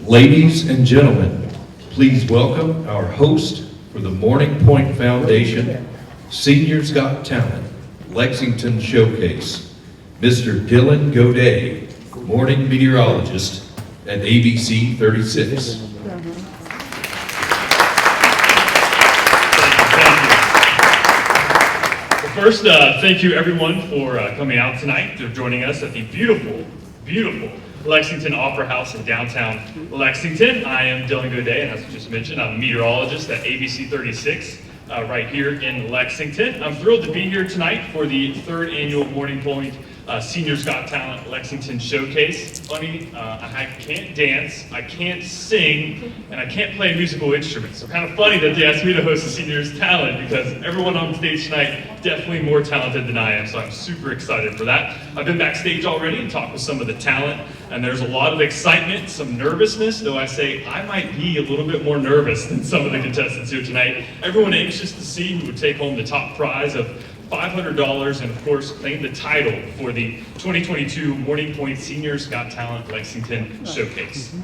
Ladies and gentlemen, please welcome our host for the Morning Pointe Foundation Seniors Got Talent Lexington Showcase, Mr. Dylan Godet, morning meteorologist at ABC 36. First, thank you everyone for coming out tonight, for joining us at the beautiful, beautiful Lexington Opera House in downtown Lexington. I am Dylan Godet, and as I just mentioned, I'm a meteorologist at ABC 36 right here in Lexington. I'm thrilled to be here tonight for the third annual Morning Pointe Seniors Got Talent Lexington Showcase. Funny, I can't dance, I can't sing, and I can't play a musical instrument. So kind of funny that they asked me to host the Seniors Talent, because everyone on stage tonight definitely more talented than I am, so I'm super excited for that. I've been backstage already and talked with some of the talent, and there's a lot of excitement, some nervousness, though I say I might be a little bit more nervous than some of the contestants here tonight. Everyone anxious to see who would take home the top prize of $500 and of course claim the title for the 2022 Morning Pointe Seniors Got Talent Lexington Showcase.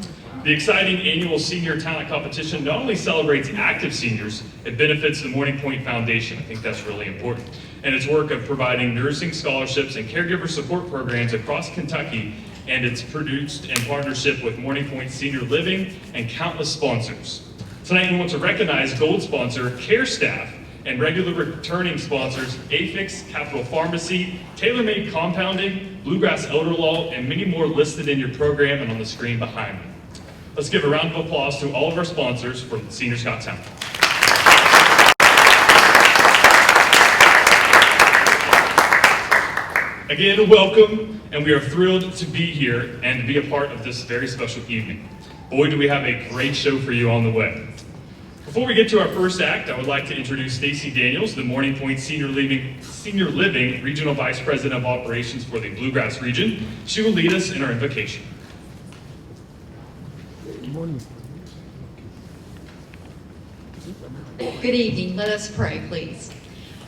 The exciting annual senior talent competition not only celebrates active seniors, it benefits the Morning Pointe Foundation. I think that's really important. And its work of providing nursing scholarships and caregiver support programs across Kentucky, and it's produced in partnership with Morning Pointe Senior Living and countless sponsors. Tonight we want to recognize gold sponsor Care Staff and regular returning sponsors Afix Capital Pharmacy, TaylorMade Compounding, Bluegrass Elder Law, and many more listed in your program and on the screen behind me. Let's give a round of applause to all of our sponsors for Seniors Got Talent. Again, welcome, and we are thrilled to be here and to be a part of this very special evening. Boy, do we have a great show for you on the way. Before we get to our first act, I would like to introduce Stacy Daniels, the Morning Pointe Senior Living Regional Vice President of Operations for the Bluegrass region. She will lead us in our invocation. Good evening. Let us pray, please.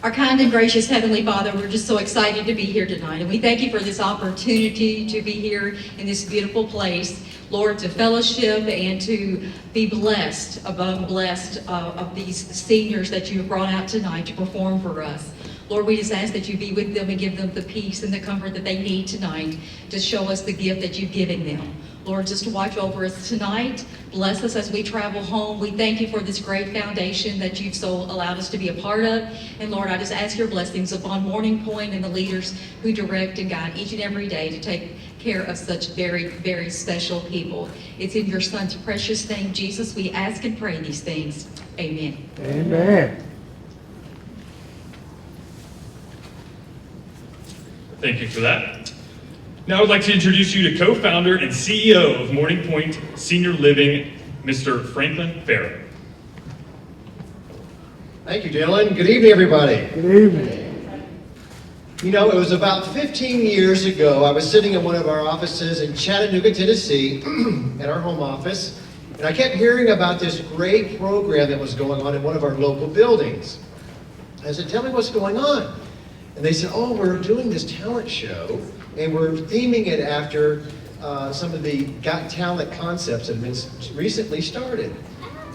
Our kind and gracious Heavenly Father, we're just so excited to be here tonight, and we thank you for this opportunity to be here in this beautiful place, Lord, to fellowship and to be blessed, above blessed of these seniors that you have brought out tonight to perform for us. Lord, we just ask that you be with them and give them the peace and the comfort that they need tonight to show us the gift that you've given them. Lord, just to watch over us tonight. Bless us as we travel home. We thank you for this great foundation that you've so allowed us to be a part of. And Lord, I just ask your blessings upon Morning Pointe and the leaders who direct and guide each and every day to take care of such very, very special people. It's in your Son's precious name, Jesus, we ask and pray these things. Amen. Amen. Thank you for that. Now I'd like to introduce you to co-founder and CEO of Morning Pointe Senior Living, Mr. Franklin Farrow. Thank you, Dylan. Good evening, everybody. Good evening. You know, it was about 15 years ago, I was sitting in one of our offices in Chattanooga, Tennessee, at our home office, and I kept hearing about this great program that was going on in one of our local buildings. I said, tell me what's going on. And they said, oh, we're doing this talent show, and we're theming it after some of the Got Talent concepts that have been recently started.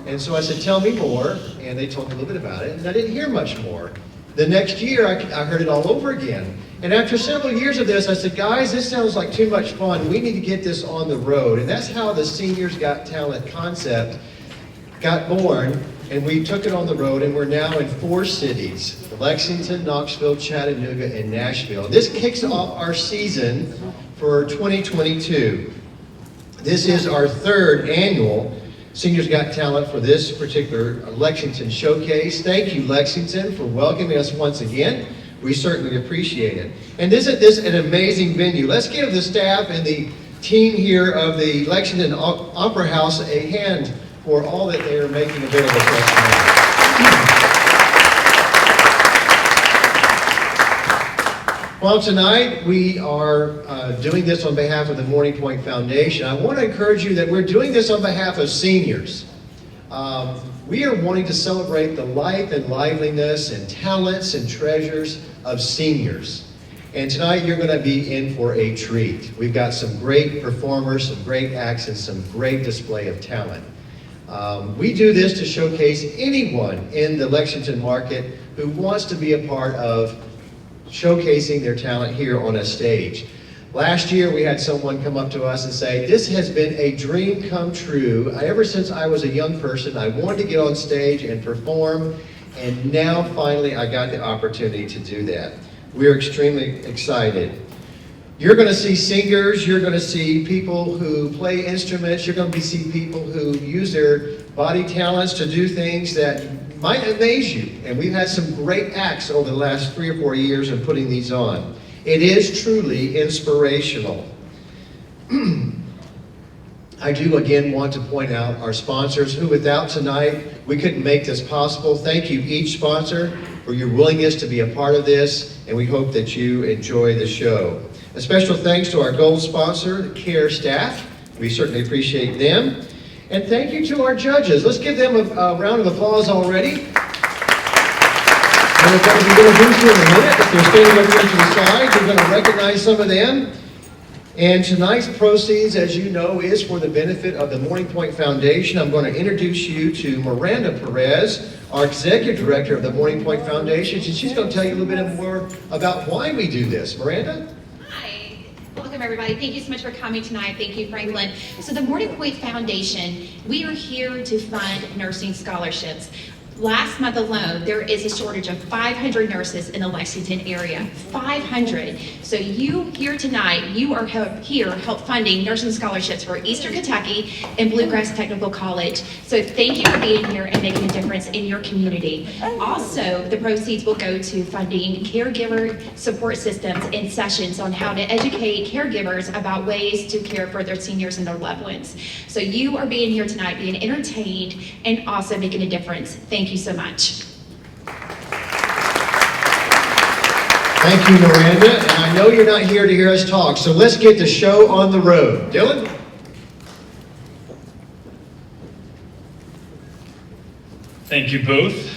And so I said, tell me more, and they told me a little bit about it, and I didn't hear much more. The next year, I heard it all over again. And after several years of this, I said, guys, this sounds like too much fun. We need to get this on the road. And that's how the Seniors Got Talent concept got born, and we took it on the road, and we're now in 4 cities: Lexington, Knoxville, Chattanooga, and Nashville. This kicks off our season for 2022. This is our 3rd annual Seniors Got Talent for this particular Lexington showcase. Thank you, Lexington, for welcoming us once again. We certainly appreciate it. And isn't this an amazing venue? Let's give the staff and the team here of the Lexington Opera House a hand for all that they are making available for us tonight. Well, tonight we are doing this on behalf of the Morning Pointe Foundation. I want to encourage you that we're doing this on behalf of seniors. We are wanting to celebrate the life and liveliness and talents and treasures of seniors. And tonight you're going to be in for a treat. We've got some great performers, some great acts, and some great display of talent. We do this to showcase anyone in the Lexington market who wants to be a part of showcasing their talent here on a stage. Last year we had someone come up to us and say, this has been a dream come true. Ever since I was a young person, I wanted to get on stage and perform, and now finally I got the opportunity to do that. We're extremely excited. You're going to see singers, you're going to see people who play instruments, you're going to see people who use their body talents to do things that might amaze you. And we've had some great acts over the last 3 or 4 years in putting these on. It is truly inspirational. I do again want to point out our sponsors who without tonight, we couldn't make this possible. Thank you each sponsor for your willingness to be a part of this, and we hope that you enjoy the show. A special thanks to our gold sponsor, the CARE staff. We certainly appreciate them. And thank you to our judges. Let's give them a round of applause already. And we're going to do so in a minute. If they're standing over here to the side, you're going to recognize some of them. And tonight's proceeds, as you know, is for the benefit of the Morning Pointe Foundation. I'm going to introduce you to Miranda Perez, our Executive Director of the Morning Pointe Foundation, and she's going to tell you a little bit more about why we do this. Miranda? Hi. Welcome, everybody. Thank you so much for coming tonight. Thank you, Franklin. So the Morning Pointe Foundation, we are here to fund nursing scholarships. Last month alone, there is a shortage of 500 nurses in the Lexington area. 500. So you here tonight, you are here help funding nursing scholarships for Eastern Kentucky and Bluegrass Technical College. So thank you for being here and making a difference in your community. Also, the proceeds will go to funding caregiver support systems and sessions on how to educate caregivers about ways to care for their seniors and their loved ones. So you are being here tonight, being entertained and also making a difference. Thank you so much. Thank you, Miranda. And I know you're not here to hear us talk, so let's get the show on the road. Dylan? Thank you both.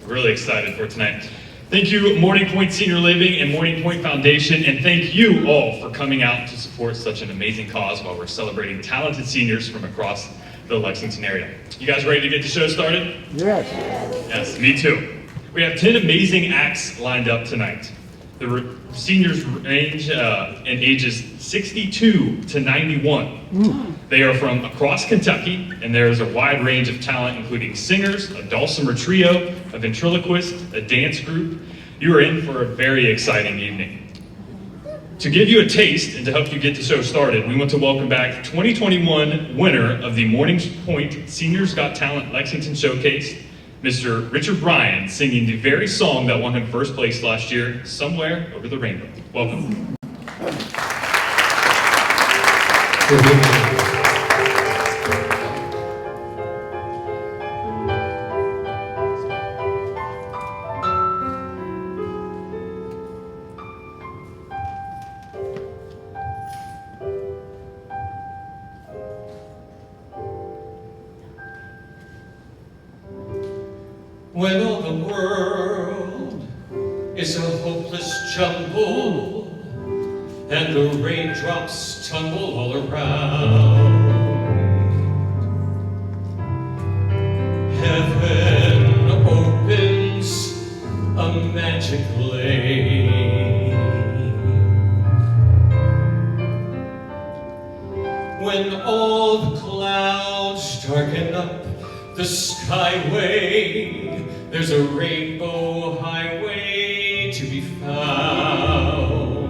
Really excited for tonight. Thank you, Morning Pointe Senior Living and Morning Pointe Foundation, and thank you all for coming out to support such an amazing cause while we're celebrating talented seniors from across the Lexington area. You guys ready to get the show started? Yes. Yes, me too. We have 10 amazing acts lined up tonight. The seniors range in ages 62 to 91. They are from across Kentucky, and there is a wide range of talent, including singers, a dulcimer trio, a ventriloquist, a dance group. You are in for a very exciting evening. To give you a taste and to help you get the show started, we want to welcome back 2021 winner of the Morning Pointe Seniors Got Talent Lexington Showcase, Mr. Richard Bryan, singing the very song that won him first place last year, Somewhere Over the Rainbow. Welcome. When all the world is a hopeless jumble and the raindrops tumble all around, heaven opens a magic lane. When all the clouds darken up the skyway, there's a rainbow highway to be found,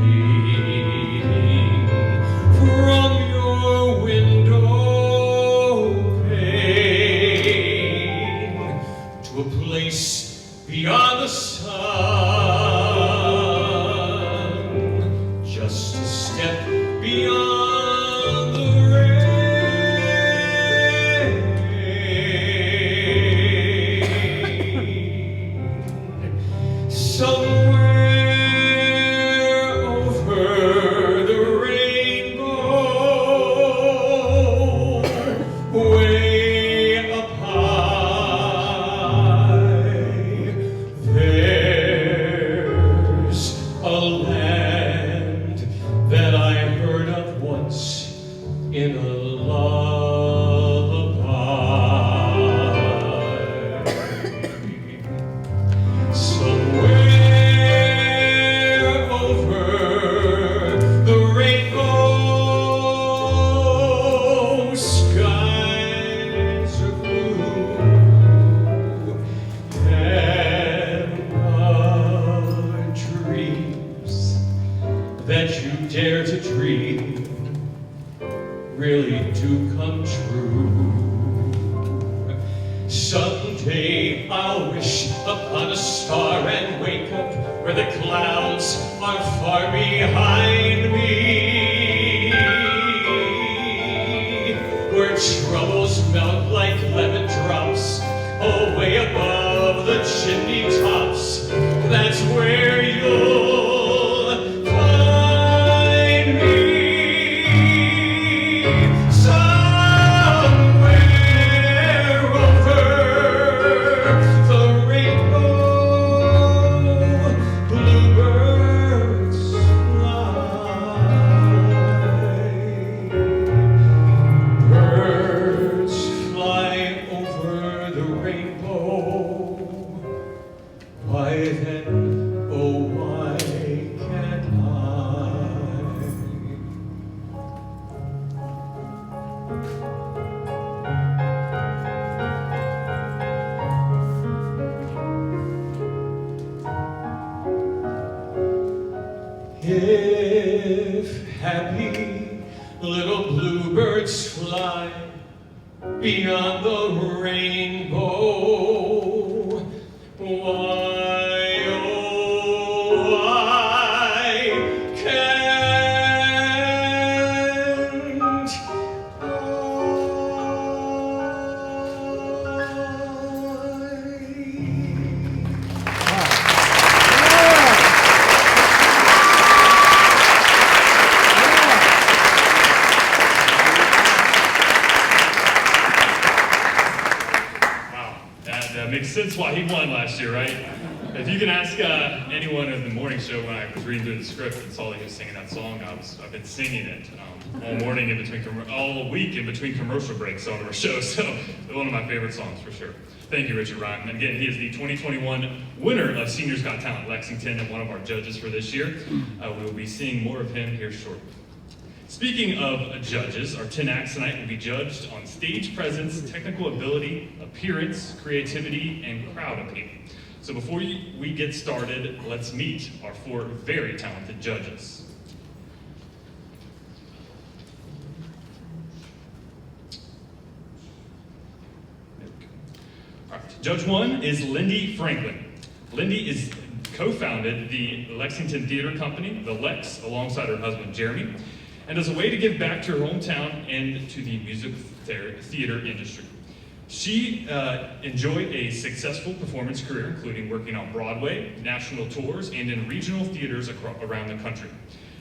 leading from your window pane to a place beyond the sun, just a step beyond the rain. Somewhere upon a star and wake up where the clouds are far behind me, where troubles melt like lemon drops away above the chimney tops. That's where you'll find me, somewhere over the rainbow. Bluebirds fly, birds fly over the rainbow. Why then, oh why can't I? If happy little bluebirds fly beyond the rainbow, why, oh, why can't Wow, that makes sense why he won last year, right? If you can ask anyone in the morning show when I was reading through the script and saw that he was singing that song, I've been singing it all morning in between, all week in between commercial breaks on our show. So one of my favorite songs for sure. Thank you, Richard Ryan. And again, he is the 2021 winner of Seniors Got Talent Lexington and one of our judges for this year. We will be seeing more of him here shortly. Speaking of judges, our 10 acts tonight will be judged on stage presence, technical ability, appearance, creativity, and crowd appeal. So before we get started, let's meet our 4 very talented judges. All right, Judge 1 is Lindy Franklin. Lindy is co-founded the Lexington Theater Company, the Lex, alongside her husband Jeremy, and as a way to give back to her hometown and to the music theater industry. She enjoyed a successful performance career, including working on Broadway, national tours, and in regional theaters around the country.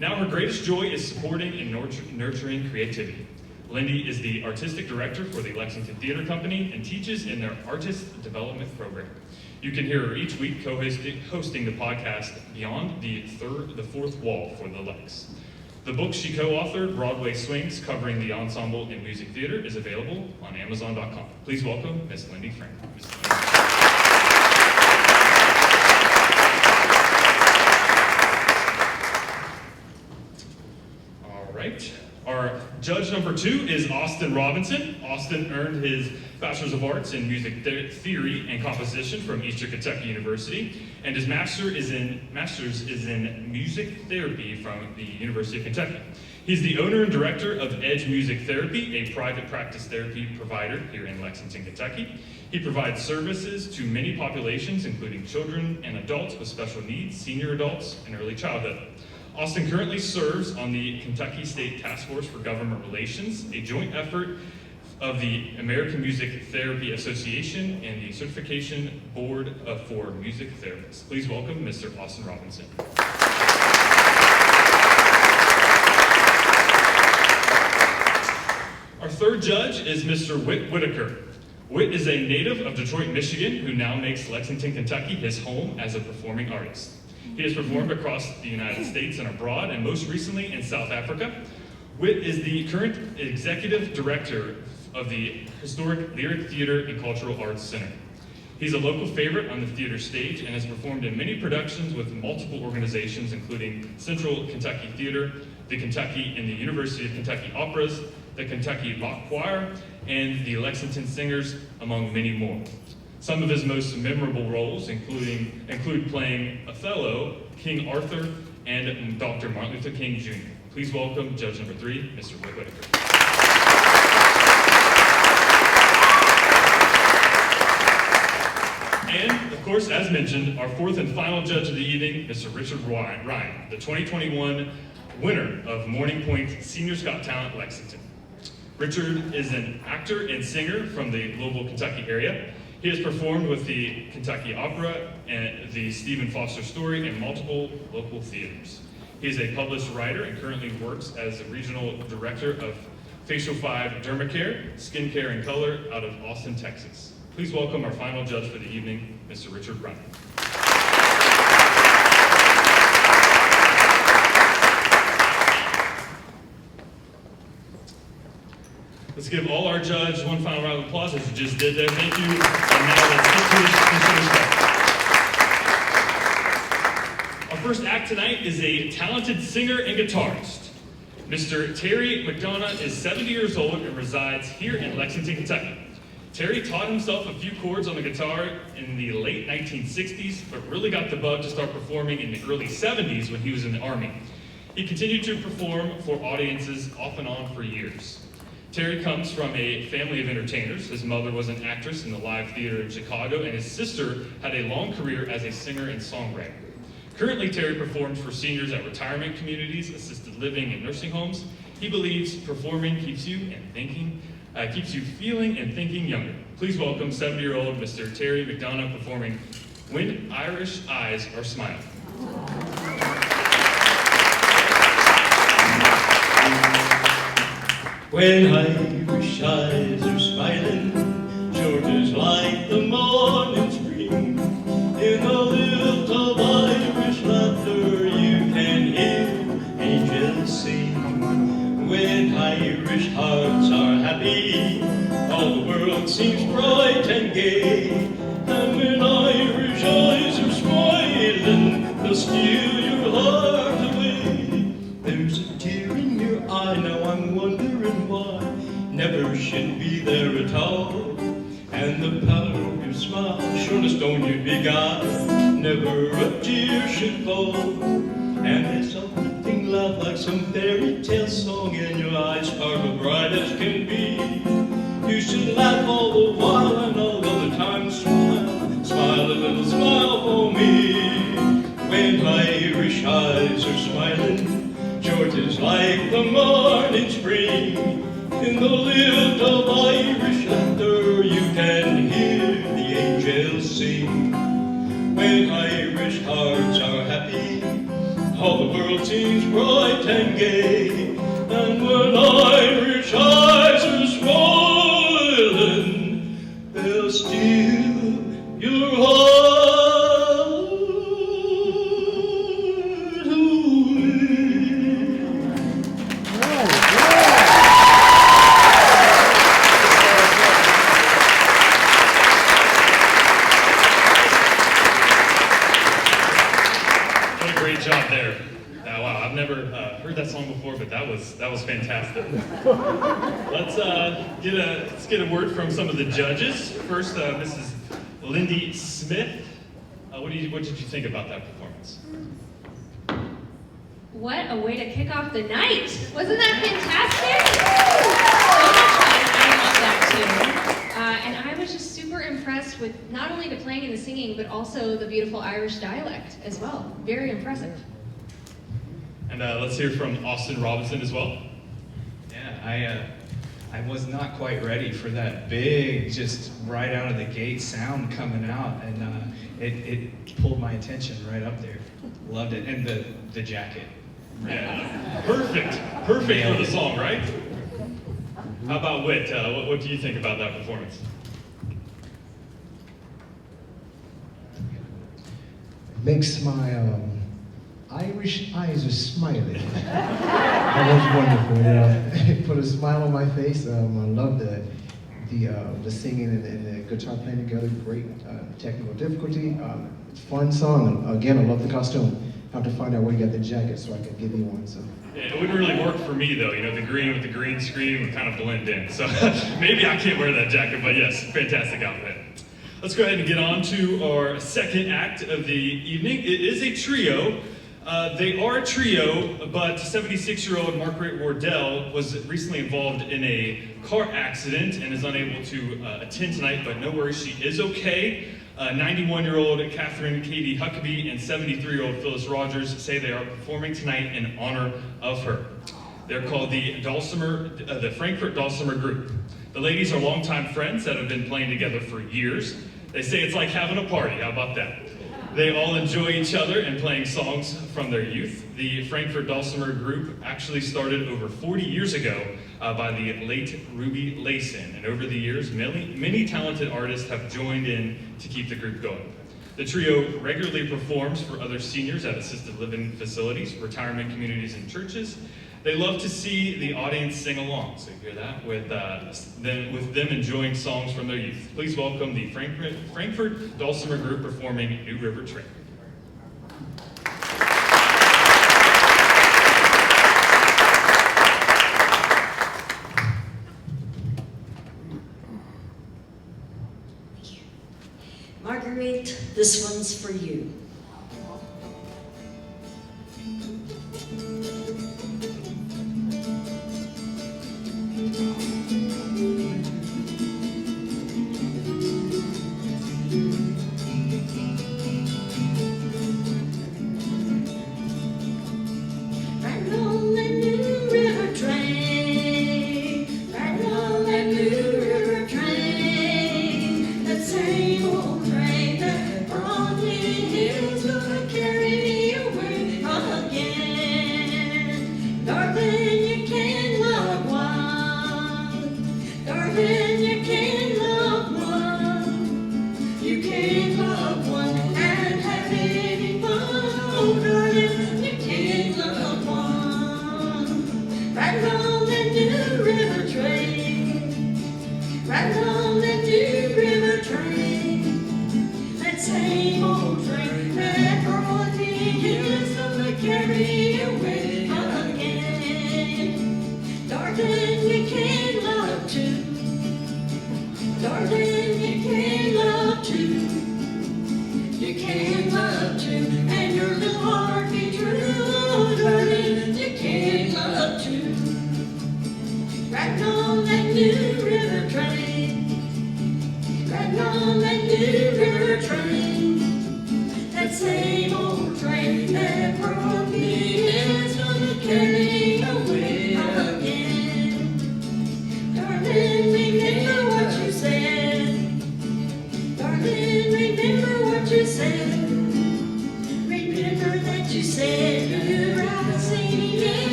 Now her greatest joy is supporting and nurturing creativity. Lindy is the artistic director for the Lexington Theater Company and teaches in their artist development program. You can hear her each week hosting the podcast Beyond the Fourth Wall for the Lex. The book she co-authored, Broadway Swings, covering the ensemble in music theater, is available on Amazon.com. Please welcome Miss Lindy Franklin. All right. Our judge number 2 is Austin Robinson. Austin earned his Bachelor's of Arts in Music Theory and Composition from Eastern Kentucky University, and his Master's is in Music Therapy from the University of Kentucky. He's the owner and director of Edge Music Therapy, a private practice therapy provider here in Lexington, Kentucky. He provides services to many populations, including children and adults with special needs, senior adults, and early childhood. Austin currently serves on the Kentucky State Task Force for Government Relations, a joint effort of the American Music Therapy Association and the Certification Board for Music Therapists. Please welcome Mr. Austin Robinson. Our third judge is Mr. Whit Whitaker. Whit is a native of Detroit, Michigan, who now makes Lexington, Kentucky his home as a performing artist. He has performed across the United States and abroad, and most recently in South Africa. Whit is the current executive director of the historic Lyric Theater and Cultural Arts Center. He's a local favorite on the theater stage and has performed in many productions with multiple organizations, including Central Kentucky Theater, the Kentucky and the University of Kentucky Operas, the Kentucky Bach Choir, and the Lexington Singers, among many more. Some of his most memorable roles include playing Othello, King Arthur, and Dr. Martin Luther King Jr. Please welcome Judge number 3, Mr. Whit Whitaker. And of course, course, as mentioned, our fourth and final judge of the evening, Mr. Richard Ryan, the 2021 winner of Morning Pointe Senior's Got Talent Lexington. Richard is an actor and singer from the Louisville, Kentucky area. He has performed with the Kentucky Opera and the Stephen Foster Story in multiple local theaters. He is a published writer and currently works as the regional director of Facial 5 Dermacare, Skincare and Color out of Austin, Texas. Please welcome our final judge for the evening, Mr. Richard Ryan. Let's give all our judges one final round of applause as you just did there. Thank you. And now let's get to the stuff. Our first act tonight is a talented singer and guitarist. Mr. Terry McDonough is 70 years old and resides here in Lexington, Kentucky. Terry taught himself a few chords on the guitar in the late 1960s, but really got the bug to start performing in the early 70s when he was in the Army. He continued to perform for audiences off and on for years. Terry comes from a family of entertainers. His mother was an actress in the live theater in Chicago, and his sister had a long career as a singer and songwriter. Currently, Terry performs for seniors at retirement communities, assisted living, and nursing homes. He believes performing keeps you feeling and thinking younger. Please welcome 70-year-old Mr. Terry McDonough performing When Irish Eyes Are Smiling. When Irish eyes are smiling, Georgia's like the morning spring. In the lilt of Irish laughter, you can hear angels sing. When Irish hearts are happy, all the world seems bright and gay. And when Irish eyes are smiling, they'll steal your heart away. There's a tear in your eye, now I'm wondering why. Never should be there at all. And the power of your smile, surest don't you beguile. Never a tear should fall. And it's uplifting love like some fairy tale song. And your eyes sparkle bright as can be. You should laugh all the while and all the time smile. Smile a little smile for me. When Irish eyes are smiling, George is like the morning spring. In the lilt of Irish laughter, you can hear the angels sing. When Irish hearts are happy, all the world seems bright and gay. And when Irish eyes are smiling, they'll steal your heart away. Great job there. Wow, I've never heard that song before, but that was fantastic. Let's get a word from some of the judges. First, Mrs. Lindy Smith. What did you think about that performance? What a way to kick off the night! Wasn't that fantastic? So much fun. I love that too. And I was just super impressed with not only the playing and the singing, but also the beautiful Irish dialect as well. Very impressive. And let's hear from Austin Robinson as well. Yeah, I was not quite ready for that big, just right out of the gate sound coming out, and it pulled my attention right up there. Loved it, and the jacket. Yeah, perfect for the song, right? How about Whit? What do you think about that performance? Makes my Irish eyes are smiling. That was wonderful. It put a smile on my face. I love the singing and the guitar playing together. Great technical difficulty. Fun song. Again, I love the costume. I have to find out where you got the jacket so I can give you one. So. Yeah, it wouldn't really work for me though. You know, the green with the green screen would kind of blend in. So maybe I can't wear that jacket, but yes, fantastic outfit. Let's go ahead and get on to our second act of the evening. It is a trio. They are a trio, but 76-year-old Margaret Wardell was recently involved in a car accident and is unable to attend tonight, but no worries, she is okay. 91-year-old Catherine Katie Huckabee and 73-year-old Phyllis Rogers say they are performing tonight in honor of her. They're called the Frankfurt Dulcimer Group. The ladies are longtime friends that have been playing together for years. They say it's like having a party, how about that? They all enjoy each other and playing songs from their youth. The Frankfurt Dulcimer Group actually started over 40 years ago by the late Ruby Layson, and over the years, many talented artists have joined in to keep the group going. The trio regularly performs for other seniors at assisted living facilities, retirement communities, and churches. They love to see the audience sing along, so you hear that, with them enjoying songs from their youth. Please welcome the Frankfurt Dulcimer Group performing New River Train. Marguerite, this one's for you.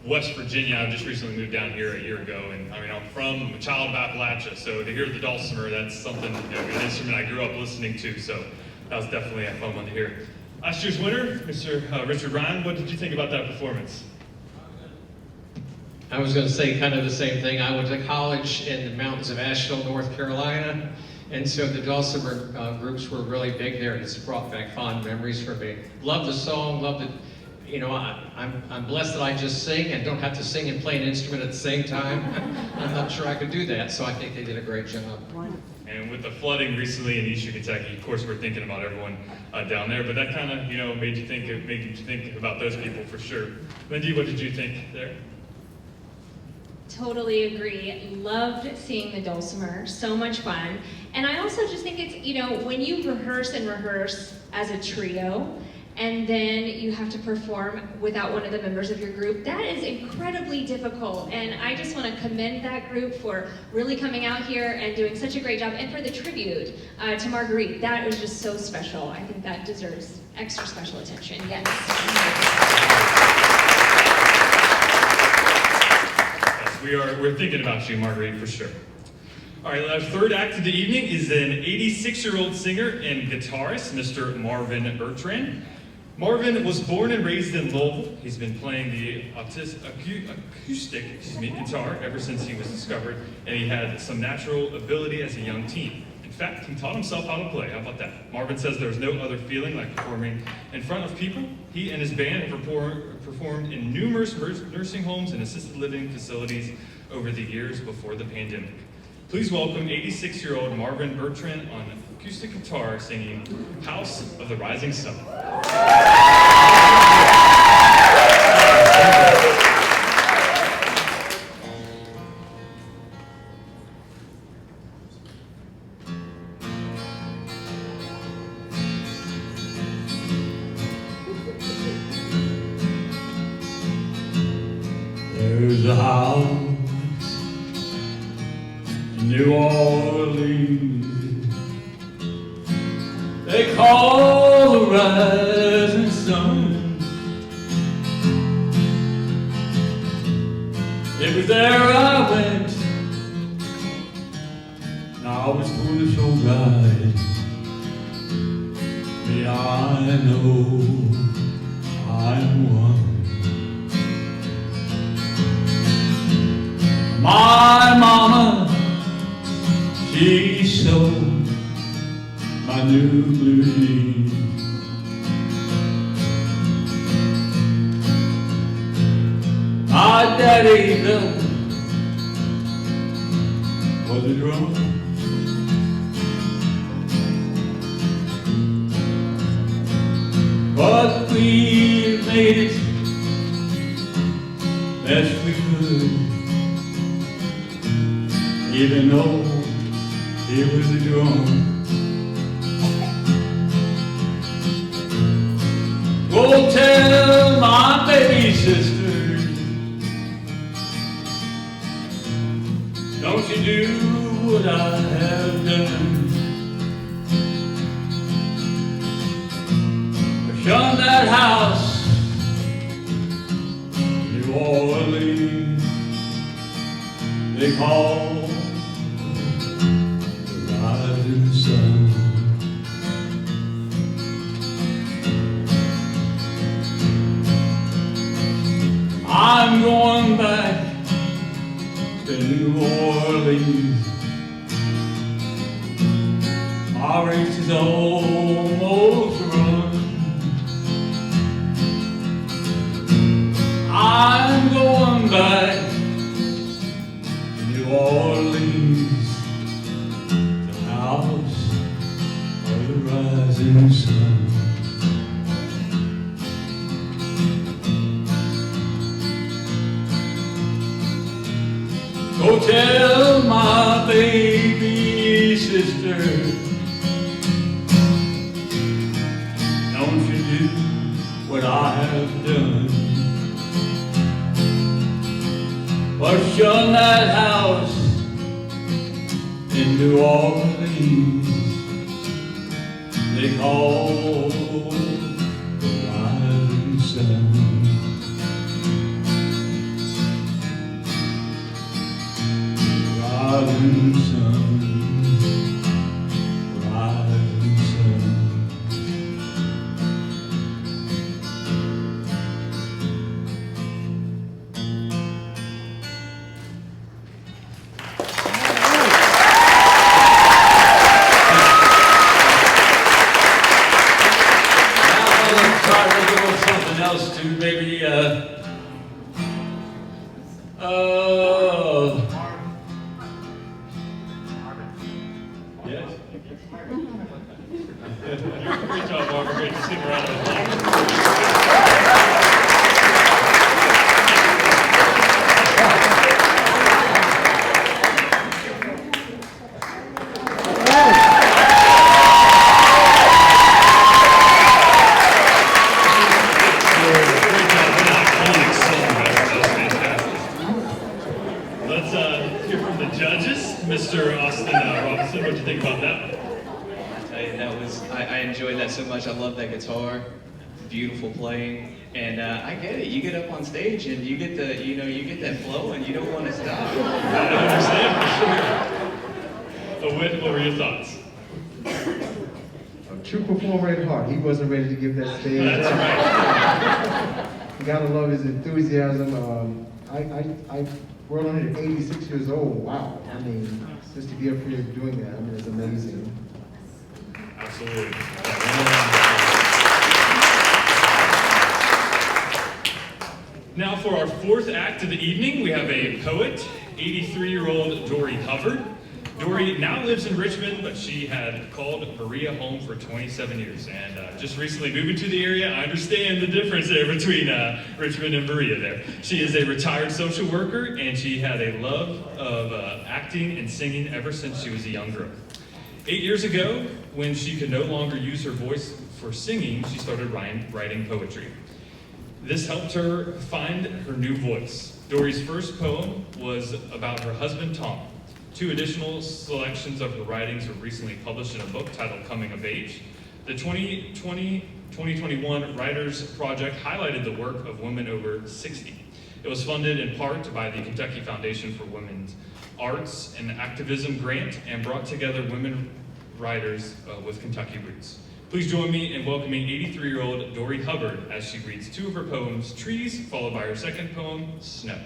West Virginia. I just recently moved down here a year ago, and I mean, I'm from a child of Appalachia, so to hear the dulcimer, that's something, an instrument I grew up listening to, so that was definitely a fun one to hear. Last year's winner, Mr. Richard Ryan, what did you think about that performance? I was going to say kind of the same thing. I went to college in the mountains of Asheville, North Carolina, and so the dulcimer groups were really big there, and it's brought back fond memories for me. Love the song, love the, you know, I'm blessed that I just sing and don't have to sing and play an instrument at the same time. I'm not sure I could do that, so I think they did a great job. And with the flooding recently in eastern Kentucky, of course, we're thinking about everyone down there, but that kind of, you know, made you think about those people for sure. Lindy, what did you think there? Totally agree. Loved seeing the dulcimer. So much fun. And I also just think it's, you know, when you rehearse as a trio, and then you have to perform without one of the members of your group, that is incredibly difficult. And I just want to commend that group for really coming out here and doing such a great job, and for the tribute to Marguerite. That was just so special. I think that deserves extra special attention. Yes. We're thinking about you, Marguerite, for sure. All right, our third act of the evening is an 86-year-old singer and guitarist, Mr. Marvin Bertrand. Marvin was born and raised in Louisville. He's been playing the acoustic guitar ever since he was discovered, and he had some natural ability as a young teen. In fact, he taught himself how to play. How about that? Marvin says there's no other feeling like performing in front of people. He and his band have performed in numerous nursing homes and assisted living facilities over the years before the pandemic. Please welcome 86-year-old Marvin Bertrand on acoustic guitar singing House of the Rising Sun. There's a house in New Orleans they call the rising sun. It was there I went, and I was foolish, alright. Me, I know I'm one. My mama, she sewed my new blue jeans. My daddy built was a drum. But we made it best we could, even though it was a drum. Go tell my baby sister, don't you do what I have done. I shunned that house, New Orleans, they call the rising sun. I'm going back to New Orleans. My race is almost run. I'm going back to New Orleans, the house of the rising sun. Go tell my baby sister, don't you do what I have done. But shun that house in New Orleans, they call the rising sun. Rising sun, rising sun. Great job, Margaret. Just give a round of applause. Let's hear from the judges. Mr. Austin Robinson, what do you think about that? I tell you, I enjoyed that so much. I love that guitar, beautiful playing, and I get it. You get up on stage and you get that flow, and you don't want to stop. I understand for sure. Whit, what were your thoughts? A true performer at heart. He wasn't ready to give that stage. That's right. You gotta love his enthusiasm. I we're 186 years old. Wow. I mean, just to be up here doing that, I mean, it's amazing. Absolutely. Now for our fourth act of the evening, we have a poet, 83-year-old Dory Hubbard. Dory now lives in Richmond, but she had called Berea home for 27 years. And just recently moving to the area, I understand the difference there between Richmond and Berea there. She is a retired social worker, and she had a love of acting and singing ever since she was a young girl. 8 years ago, when she could no longer use her voice for singing, she started writing poetry. This helped her find her new voice. Dory's first poem was about her husband, Tom. 2 additional selections of her writings were recently published in a book titled Coming of Age. The 2020-2021 Writers Project highlighted the work of women over 60. It was funded in part by the Kentucky Foundation for Women's Arts and Activism grant and brought together women writers with Kentucky roots. Please join me in welcoming 83-year-old Dory Hubbard as she reads 2 of her poems, Trees, followed by her second poem, Snow.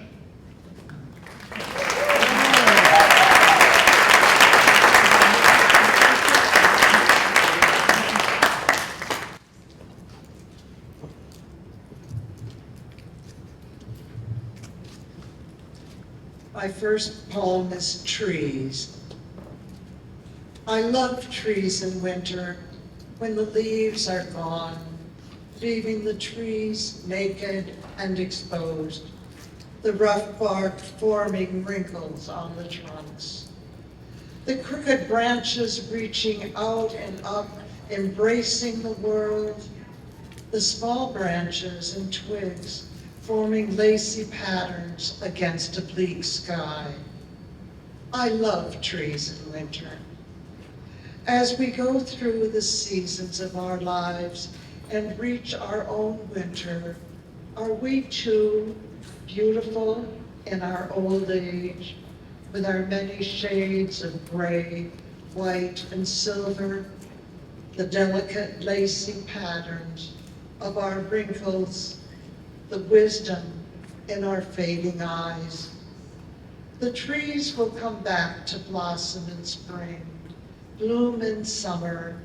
My first poem is Trees. I love trees in winter when the leaves are gone, leaving the trees naked and exposed, the rough bark forming wrinkles on the trunks. The crooked branches reaching out and up, embracing the world, the small branches and twigs forming lacy patterns against a bleak sky. I love trees in winter. As we go through the seasons of our lives and reach our own winter, are we too beautiful in our old age, with our many shades of gray, white, and silver, the delicate lacy patterns of our wrinkles, the wisdom in our fading eyes? The trees will come back to blossom in spring, bloom in summer,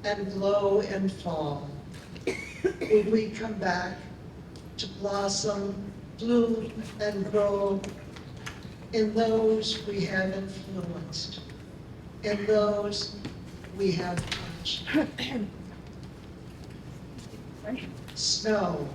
and glow in fall. Will we come back to blossom, bloom, and grow in those we have influenced, in those we have touched? Snow.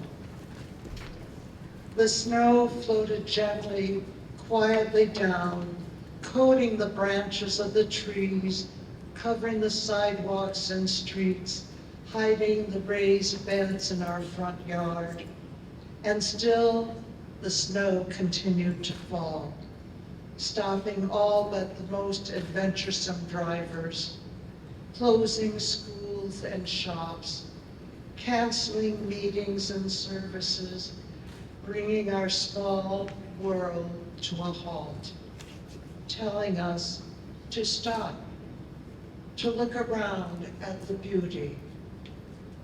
The snow floated gently, quietly down, coating the branches of the trees, covering the sidewalks and streets, hiding the raised beds in our front yard. And still, the snow continued to fall, stopping all but the most adventuresome drivers, closing schools and shops, canceling meetings and services, bringing our small world to a halt, telling us to stop, to look around at the beauty,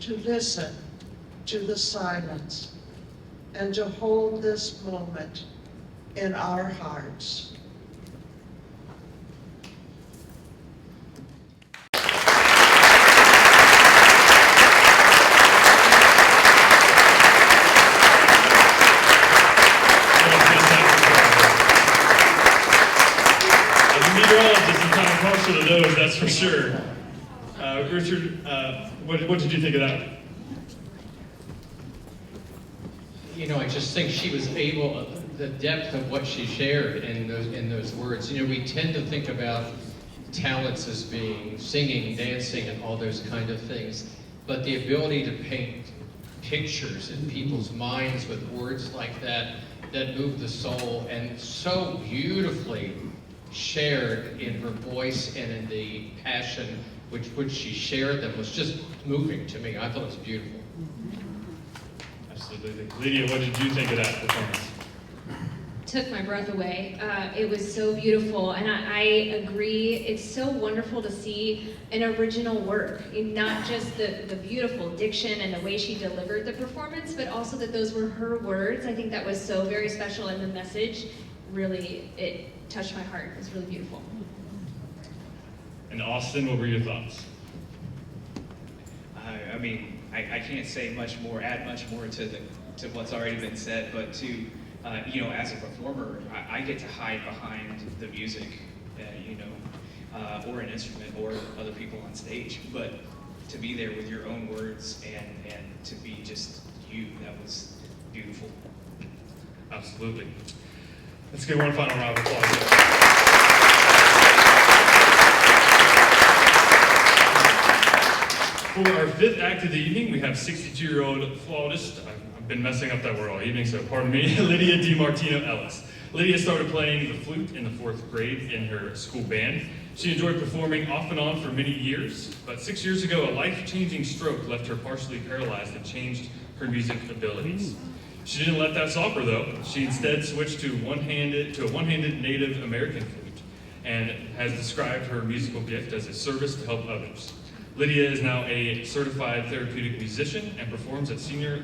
to listen to the silence, and to hold this moment in our hearts. Partial to those, that's for sure. Richard, what did you think of that? You know, I just think she was able, the depth of what she shared in those words. You know, we tend to think about talents as being singing, dancing, and all those kind of things, but the ability to paint pictures in people's minds with words like that move the soul, and so beautifully shared in her voice and in the passion which she shared them was just moving to me. I thought it was beautiful. Absolutely. Lydia, what did you think of that performance? Took my breath away. It was so beautiful, and I agree. It's so wonderful to see an original work, not just the beautiful diction and the way she delivered the performance, but also that those were her words. I think that was so very special, and the message really, it touched my heart. It was really beautiful. And Austin, what were your thoughts? I mean, I can't say much more, add much more to what's already been said, but to, you know, as a performer, I get to hide behind the music, you know, or an instrument or other people on stage, but to be there with your own words and to be just you, that was beautiful. Absolutely. Let's give one final round of applause. For our fifth act of the evening, we have 62-year-old flautist. I've been messing up that word all evening, so pardon me, Lydia DiMartino-Ellis. Lydia started playing the flute in the 4th grade in her school band. She enjoyed performing off and on for many years, but 6 years ago, a life-changing stroke left her partially paralyzed and changed her music abilities. She didn't let that stop her, though. She instead switched to a one-handed Native American flute and has described her musical gift as a service to help others. Lydia is now a certified therapeutic musician and performs at senior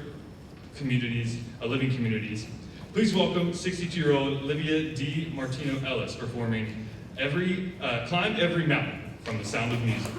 communities, living communities. Please welcome 62-year-old Lydia DiMartino-Ellis performing Climb Every Mountain from The Sound of Music.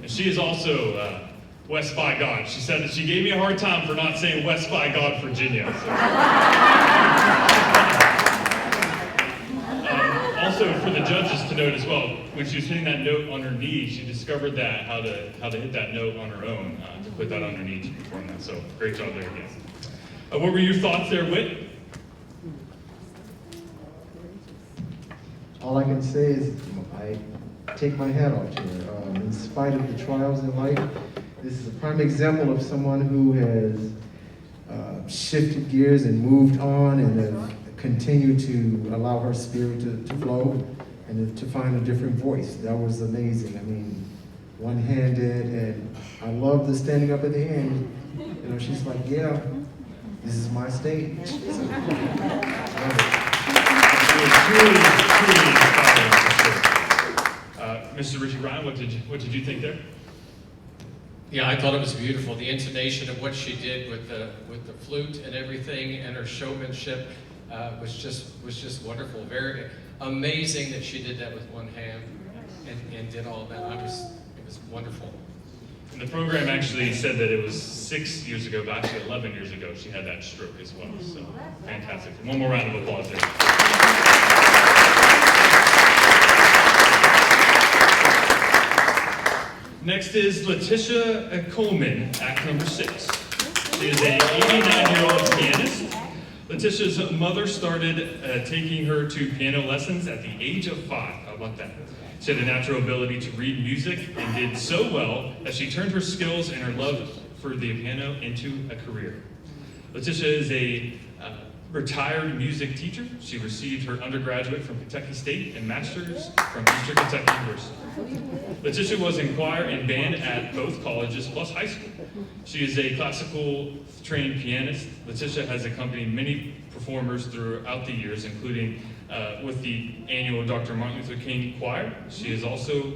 And she is also West by God. She said that she gave me a hard time for not saying West by God, Virginia. So. Also, for the judges to note as well, when she was hitting that note on her knee, she discovered that how to hit that note on her own, to put that on her knee to perform that. So, great job there again. What were your thoughts there, Whit? All I can say is I take my hat off to her. In spite of the trials in life, this is a prime example of someone who has shifted gears and moved on and have continued to allow her spirit to flow and to find a different voice. That was amazing. I mean, one-handed, and I love the standing up at the end. You know, she's like, yeah, this is my stage. So, Truly inspiring for sure. Mr. Richie Ryan, what did you think there? Yeah, I thought it was beautiful. The intonation of what she did with the flute and everything, and her showmanship was just wonderful. Very amazing that she did that with one hand and did all of that. It was wonderful. And the program actually said that it was 6 years ago, but actually 11 years ago, she had that stroke as well. So fantastic. One more round of applause there. Next is Lutisha Coleman, act number 6. She is an 89-year-old pianist. Lutisha's mother started taking her to piano lessons at the age of 5. How about that? She had a natural ability to read music and did so well that she turned her skills and her love for the piano into a career. Lutisha is a retired music teacher. She received her undergraduate from Kentucky State and master's from Eastern Kentucky University. Lutisha was in choir and band at both colleges plus high school. She is a classical trained pianist. Lutisha has accompanied many performers throughout the years, including with the annual Dr. Martin Luther King Choir. She has also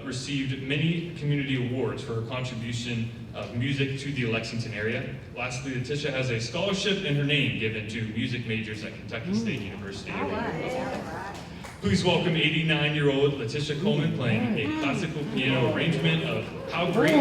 received many community awards for her contribution of music to the Lexington area. Lastly, Lutisha has a scholarship in her name given to music majors at Kentucky State University. Please welcome 89-year-old Lutisha Coleman playing a classical piano arrangement of How Great.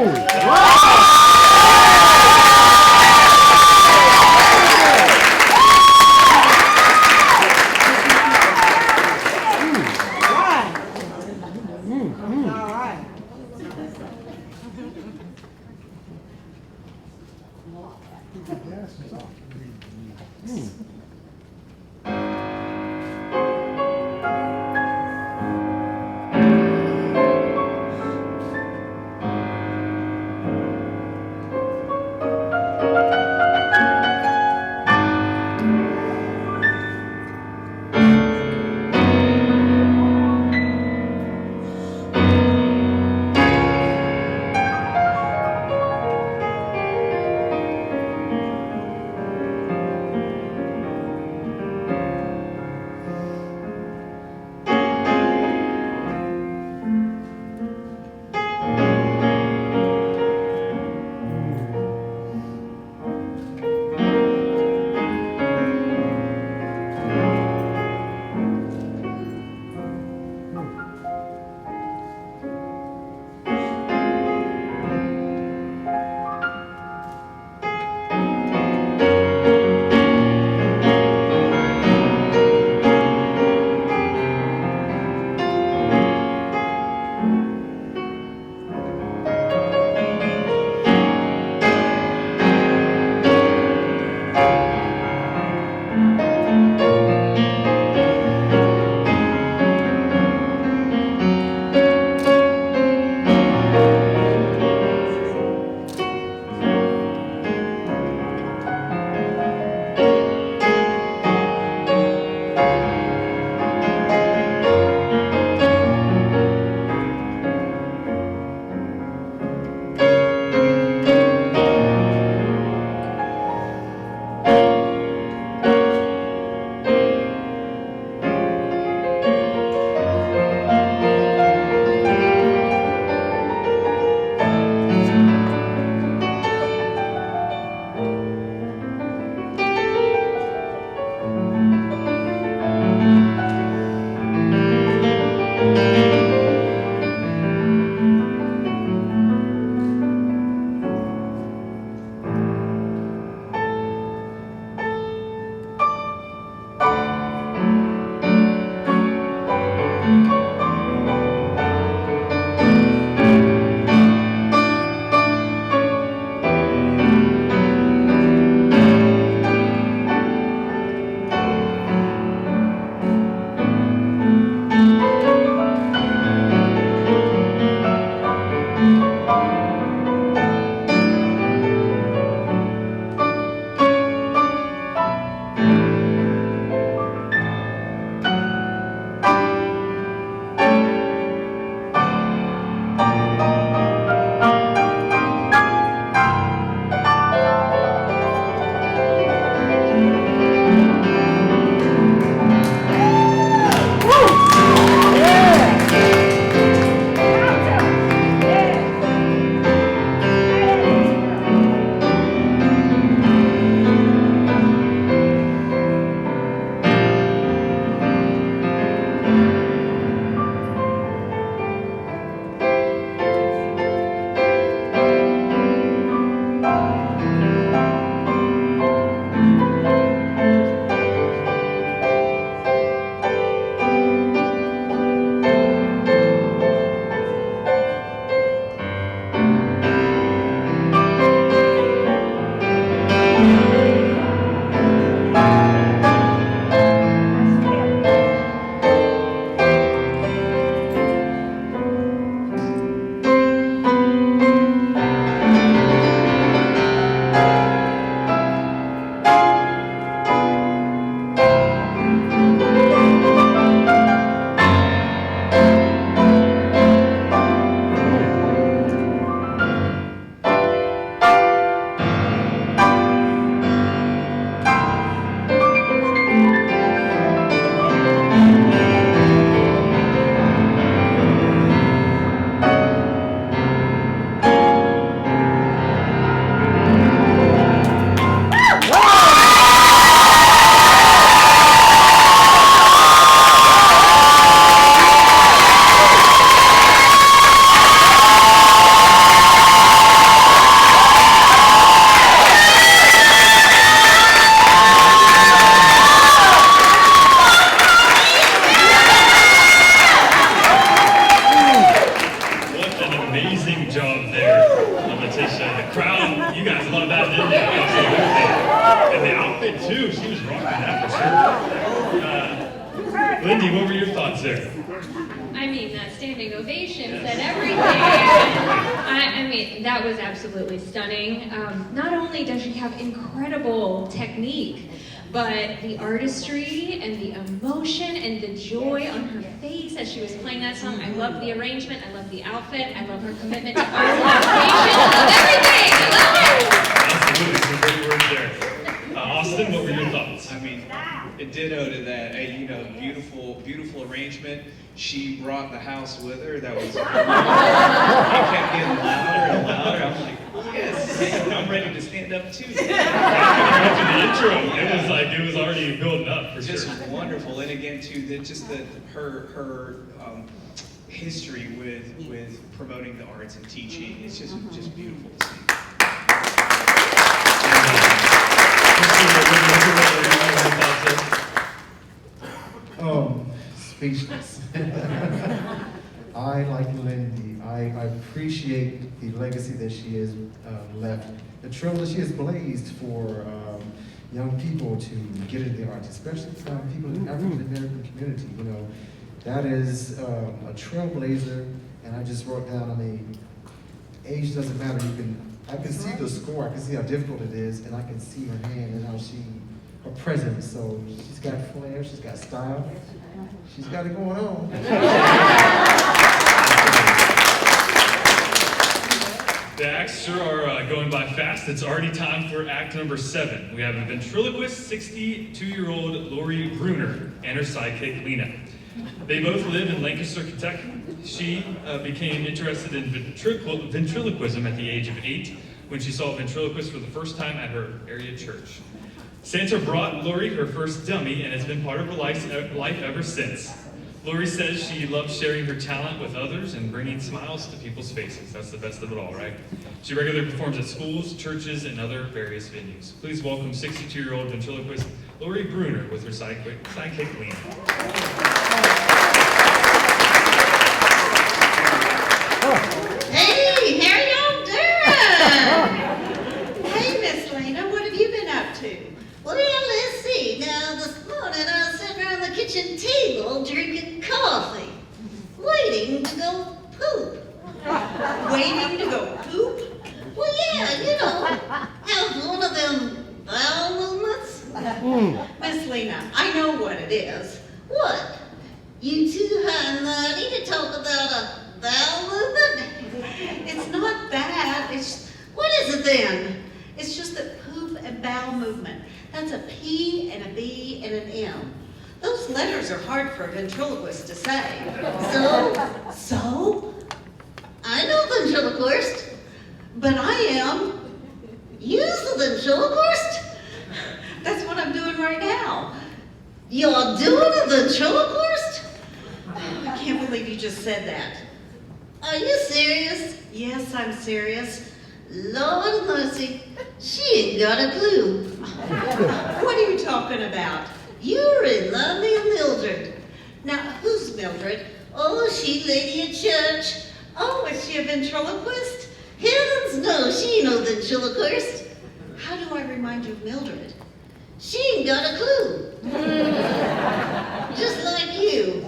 thoughts there? I mean, that standing ovation said everything. I mean, that was absolutely stunning. Not only does she have incredible technique, but the artistry and the emotion and the joy on her face as she was playing that song. I love the arrangement, I love the outfit, I love her commitment to art and education. I love everything. I love it. Absolutely, some great words there. Austin, what were your thoughts? I mean, a ditto to that. You know, beautiful arrangement. She brought the house with her. That was. It kept getting louder and louder. I'm like, yes, I'm ready to stand up too. After the intro, it was already building up for Just sure. wonderful, and again too, her history with promoting the arts and teaching. It's just beautiful to see. Speechless. I, like Lindy, I appreciate the legacy that she has left, the trail that she has blazed for young people to get into the arts, especially people in the African American community. You know, that is a trailblazer, and I just wrote down, I mean, age doesn't matter. I can see the score, I can see how difficult it is, and I can see her hand and how her presence. So she's got flair, she's got style, she's got it going on. The acts sure are going by fast. It's already time for act number 7. We have a ventriloquist, 62-year-old Lori Bruner, and her sidekick, Lena. They both live in Lancaster, Kentucky. She became interested in ventriloquism at the age of 8 when she saw a ventriloquist for the first time at her area church. Santa brought Lori her first dummy and has been part of her life ever since. Lori says she loves sharing her talent with others and bringing smiles to people's faces. That's the best of it all, right? She regularly performs at schools, churches, and other various venues. Please welcome 62-year-old ventriloquist Lori Bruner with her sidekick Lena. Hey, how y'all doing? Hey, Miss Lena, what have you been up to? Well, let's see. Now, this morning I was sitting around the kitchen table drinking coffee, waiting to go poop. Waiting to go poop? Well, yeah, you know, have one of them bowel movements. Miss Lena, I know what it is. What? You too high and mighty to talk about a bowel movement? It's not that. What is it then? It's just that poop and bowel movement. That's a P and a B and an M. Those letters are hard for a ventriloquist to say. So? I know ventriloquist, but I am. Use the ventriloquist? That's what I'm doing right now. You're doing a ventriloquist? I can't believe you just said that. Are you serious? Yes, I'm serious. Lord mercy, she ain't got a clue. What are you talking about? You're in love with Mildred. Now, who's Mildred? Oh, she lady at church. Oh, is she a ventriloquist? Heavens no, she ain't no ventriloquist. How do I remind you of Mildred? She ain't got a clue. Just like you.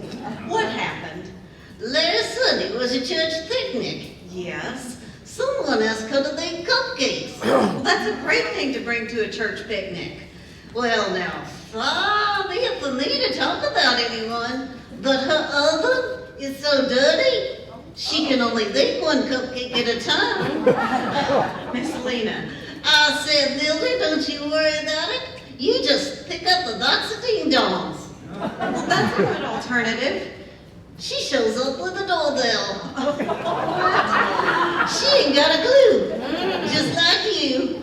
What happened? Last Sunday was a church picnic. Yes. Someone asked her to make cupcakes. Well, that's a great thing to bring to a church picnic. Well, now, far be it for me to talk about anyone, but her oven is so dirty, she can only bake one cupcake at a time. Miss Lena, I said, Mildred, don't you worry about it. You just pick up the box of ding-dongs. Well, that's a good alternative. She shows up with a doorbell. She ain't got a clue, just like you.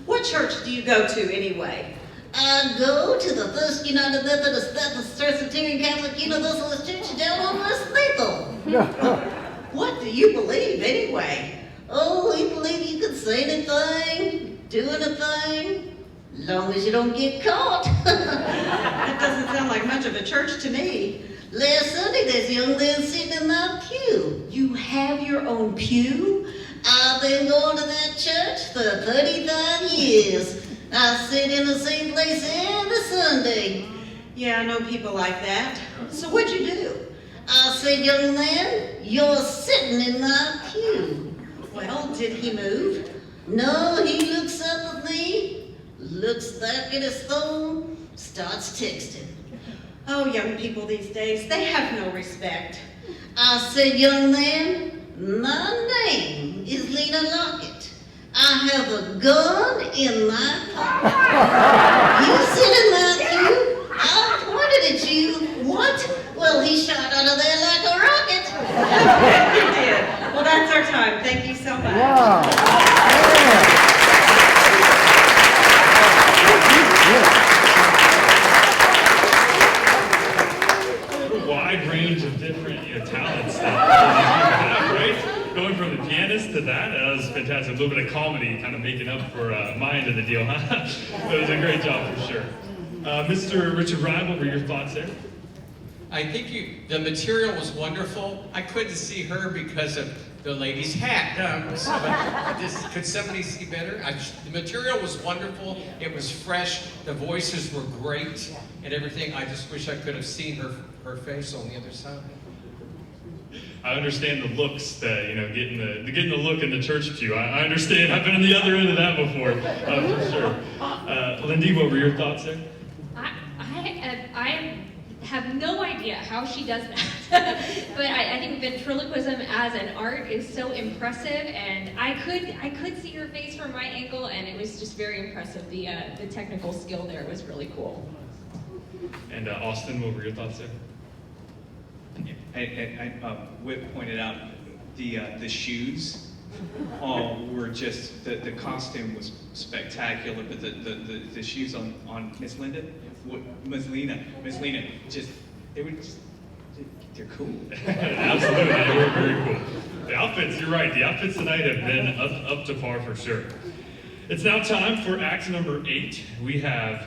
What church do you go to anyway? I go to the First United Methodist Baptist Presbyterian Catholic Universalist Church down on West Maple. What do you believe anyway? Oh, we believe you can say anything, do anything, long as you don't get caught. That doesn't sound like much of a church to me. Last Sunday, there's a young man sitting in my pew. You have your own pew? I've been going to that church for 35 years. I sit in the same place every Sunday. Yeah, I know people like that. So what'd you do? I said, young man, you're sitting in my pew. Well, did he move? No, he looks up at me, looks back at his phone, starts texting. Oh, young people these days, they have no respect. I said, young man, my name is Lena Lockett. I have a gun in my pocket. You sit in my pew, I pointed at you. What? Well, he shot out of there like a rocket. He did. Well, that's our time. Thank you so much. Wow. A wide range of different talents that you have, right? Going from the pianist to that was fantastic. A little bit of comedy, kind of making up for my end of the deal, huh? It was a great job for sure. Mr. Richard Ryan, what were your thoughts there? I think the material was wonderful. I couldn't see her because of the lady's hat. Could somebody see better? The material was wonderful. It was fresh. The voices were great and everything. I just wish I could have seen her face on the other side. I understand the looks that, getting the look in the church pew. I understand. I've been on the other end of that before, for sure. Lindy, what were your thoughts there? I have no idea how she does that. But I think ventriloquism as an art is so impressive, and I could see her face from my angle, and it was just very impressive. The technical skill there was really cool. And Austin, what were your thoughts there? Whip pointed out the shoes were just, the costume was spectacular, but the shoes on Miss Linda, Miss Lena, just, they're cool. Absolutely, they were very cool. The outfits, you're right, the outfits tonight have been up to par for sure. It's now time for act number 8. We have,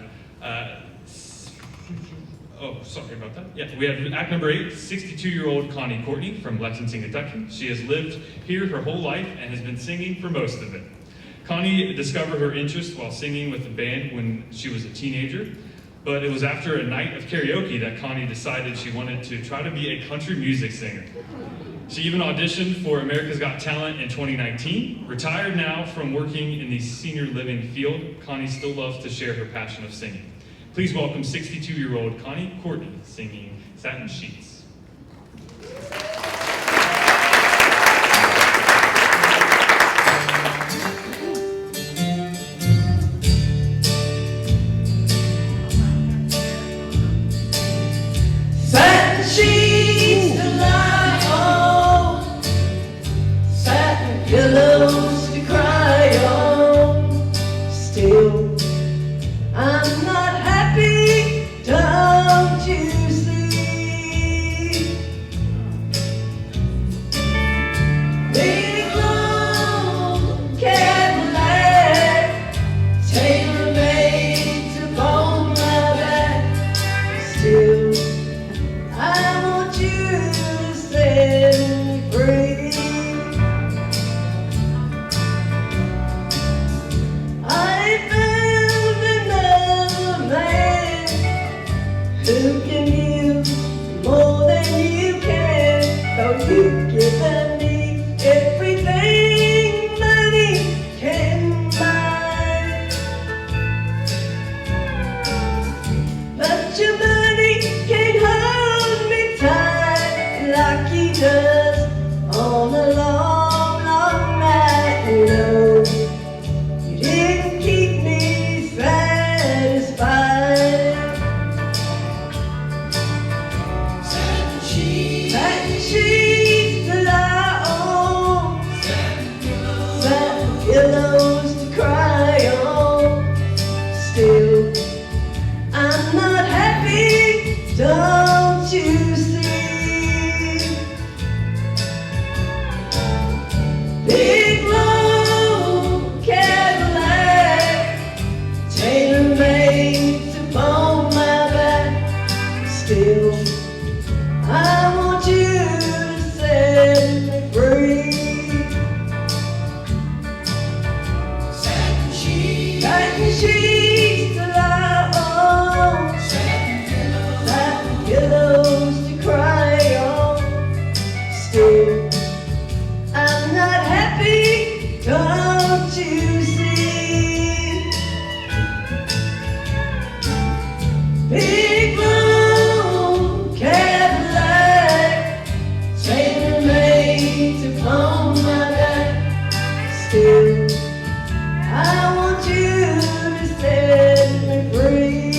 sorry about that. Yeah, we have act number 8, 62-year-old Connie Courtney from Lexington, Kentucky. She has lived here her whole life and has been singing for most of it. Connie discovered her interest while singing with the band when she was a teenager, but it was after a night of karaoke that Connie decided she wanted to try to be a country music singer. She even auditioned for America's Got Talent in 2019. Retired now from working in the senior living field, Connie still loves to share her passion of singing. Please welcome 62-year-old Connie Courtney singing Satin Sheets. Satin sheets to lie on, satin pillows to cry on. Still, I'm not happy, don't you see? Big long Cadillac, tailor-made to bone my back. Still, I want you to set me free. I found another man who can give more than you can. Though you've given me everything money can buy, but your money can't hold me tight like he does on a long, long night. No, you didn't keep me satisfied. Satin sheets still I'm not happy, don't you see? Big blue Cadillac, tailor-made to calm my back. Still, I want you to set me free.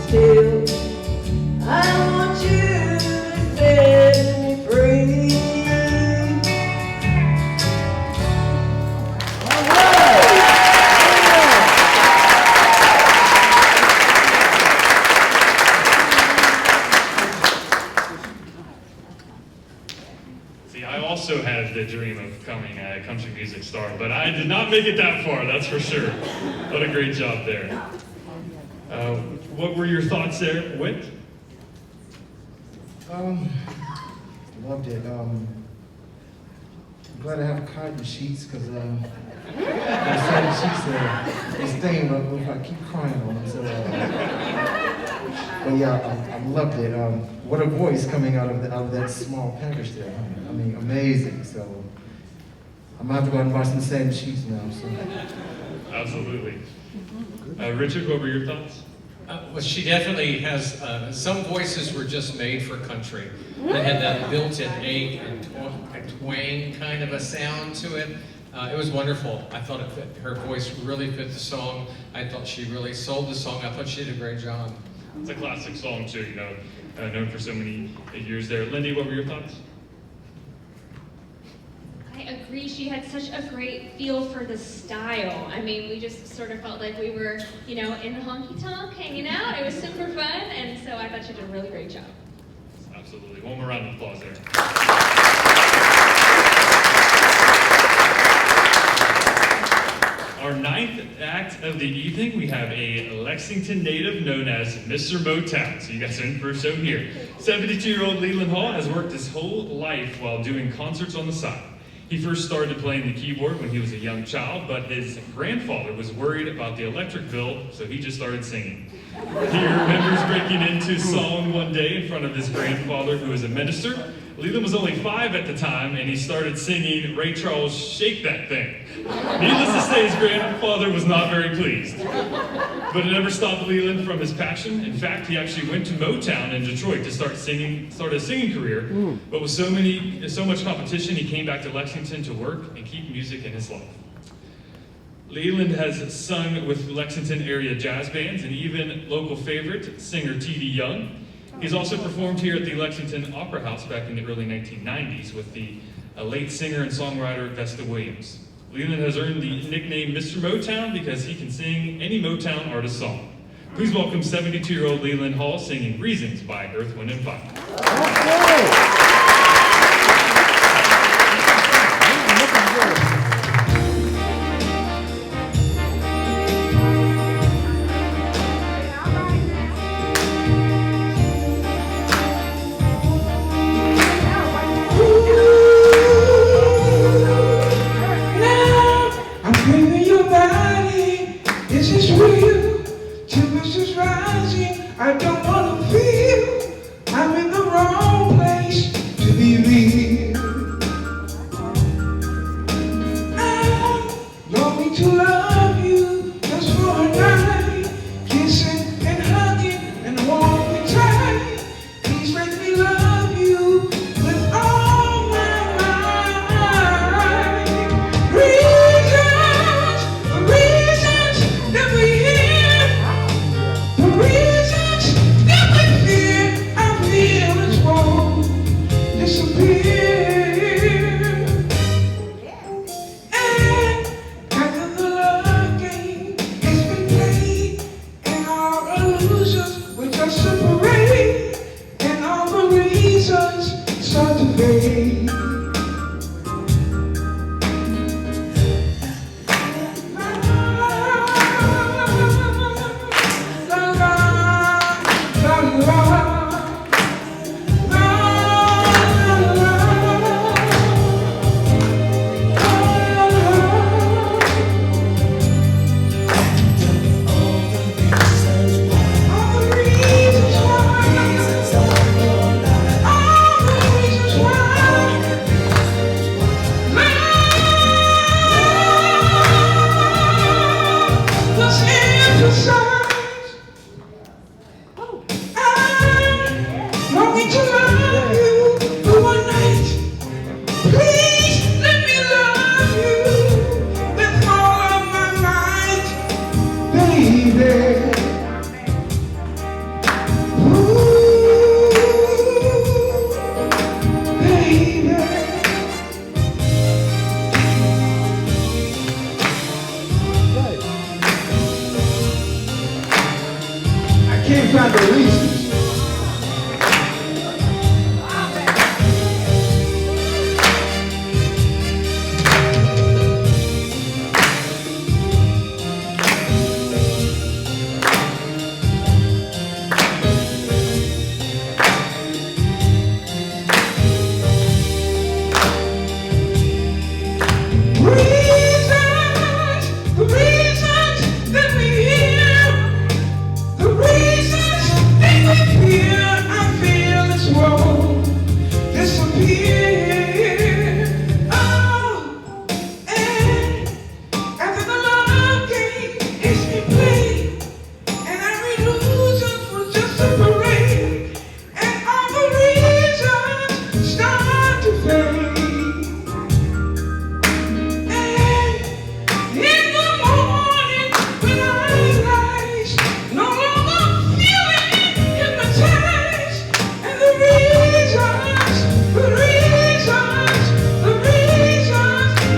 Still, I want you to set me free. See, I also had the dream of becoming a country music star, but I did not make it that far, that's for sure. What a great job there. What were your thoughts there, Whit? Loved it. I'm glad I have cotton sheets because the cotton sheets they stain if I keep crying on them. So, but yeah, I loved it. What a voice coming out of that small package there. I mean, amazing. So I'm gonna have to go out and buy some sand sheets now. So. Absolutely. Richard, what were your thoughts? Well, she definitely has, some voices were just made for country. They had that built-in ache and twang kind of a sound to it. It was wonderful. I thought her voice really fit the song. I thought she really sold the song. I thought she did a great job. It's a classic song too, you know, known for so many years there. Lindy, what were your thoughts? I agree, she had such a great feel for the style. I mean, we just sort of felt like we were, you know, in the honky-tonk, hanging out. It was super fun, and so I thought she did a really great job. Absolutely. One more round of applause there. Our ninth act of the evening, we have a Lexington native known as Mr. Motown. So you guys are in for a show here. 72-year-old Leland Hall has worked his whole life while doing concerts on the side. He first started playing the keyboard when he was a young child, but his grandfather was worried about the electric bill, so he just started singing. He remembers breaking into song one day in front of his grandfather, who was a minister. Leland was only 5 at the time, and he started singing Ray Charles' Shake That Thing. Needless to say, his grandfather was not very pleased. But it never stopped Leland from his passion. In fact, he actually went to Motown in Detroit to start a singing career. But with so much competition, he came back to Lexington to work and keep music in his life. Leland has sung with Lexington area jazz bands and even local favorite singer T.D. Young. He's also performed here at the Lexington Opera House back in the early 1990s with the late singer and songwriter Vesta Williams. Leland has earned the nickname Mr. Motown because he can sing any Motown artist song. Please welcome 72-year-old Leland Hall singing Reasons by Earth, Wind & Fire. I don't wanna feel I'm in the wrong place to want to love you for one night. Please let me love you with all of my might, baby. Can't find the reasons. The reasons that we hear, the reasons that we feel, I feel this world disappear. Oh, and after the love game is played, and every loser was just a parade, and all the reasons start to fade. In the morning when I rise, no longer feeling hypnotized, and the reasons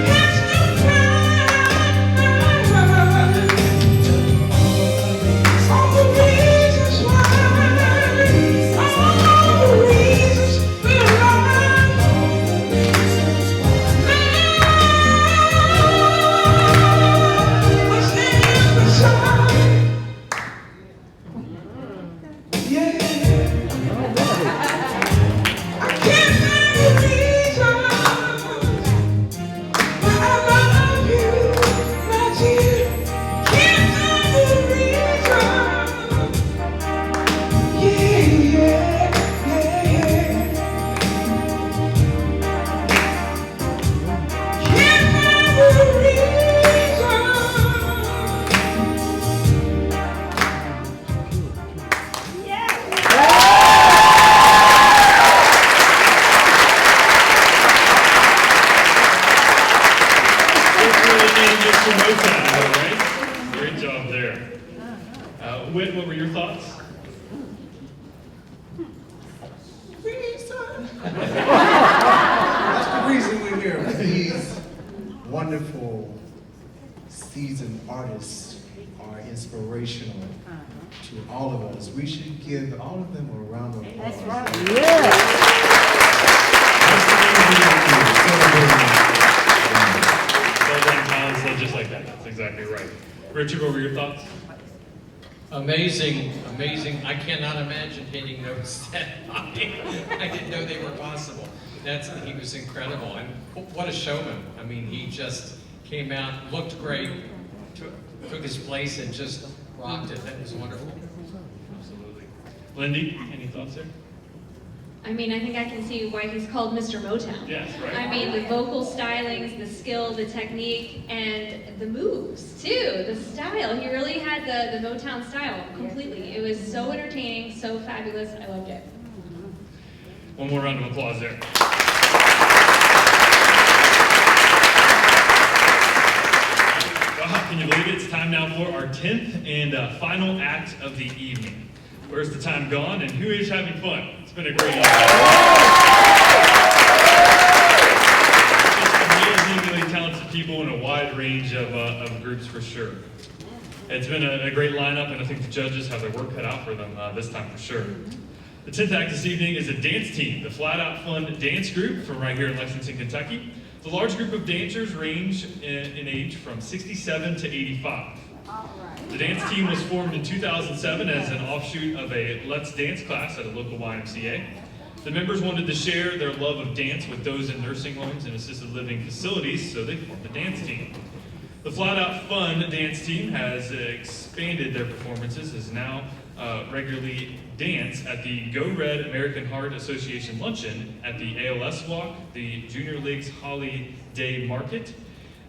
has to find. All the reasons why, all the reasons we're alive. Great job there. Whit, what were your thoughts? That's the reason we're here. These wonderful, seasoned artists are inspirational to all of us. We should give all of them a round of applause. That's right. Yeah. Well done, Colin said just like that. That's exactly right. Richard, what were your thoughts? Amazing, amazing. I cannot imagine hitting notes that high. I didn't know they were possible. He was incredible. And what a showman. I mean, he just came out, looked great, took his place and just rocked it. That was wonderful. Absolutely. Lindy, any thoughts there? I mean, I think I can see why he's called Mr. Motown. Yes, right. I mean, the vocal stylings, the skill, the technique, and the moves, too. The style. He really had the Motown style completely. It was so entertaining, so fabulous. I loved it. One more round of applause there. Can you believe it? It's time now for our 10th and final act of the evening. Where's the time gone and who is having fun? It's been a great evening. Amazingly talented people in a wide range of groups for sure. It's been a great lineup, and I think the judges have their work cut out for them this time for sure. The 10th act this evening is a dance team, the Flat Out Fun dance group from right here in Lexington, Kentucky. The large group of dancers range in age from 67 to 85. The dance team was formed in 2007 as an offshoot of a Let's Dance class at a local YMCA. The members wanted to share their love of dance with those in nursing homes and assisted living facilities, so they formed a dance team. The Flat Out Fun dance team has expanded their performances, as now regularly dance at the Go Red American Heart Association Luncheon, at the ALS Walk, the Junior League's Holiday Market,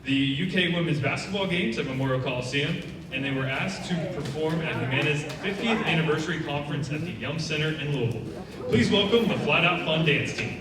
the UK Women's Basketball Games at Memorial Coliseum, and they were asked to perform at Humana's 50th anniversary conference at the Yum Center in Louisville. Please welcome the Flat Out Fun Dance Team.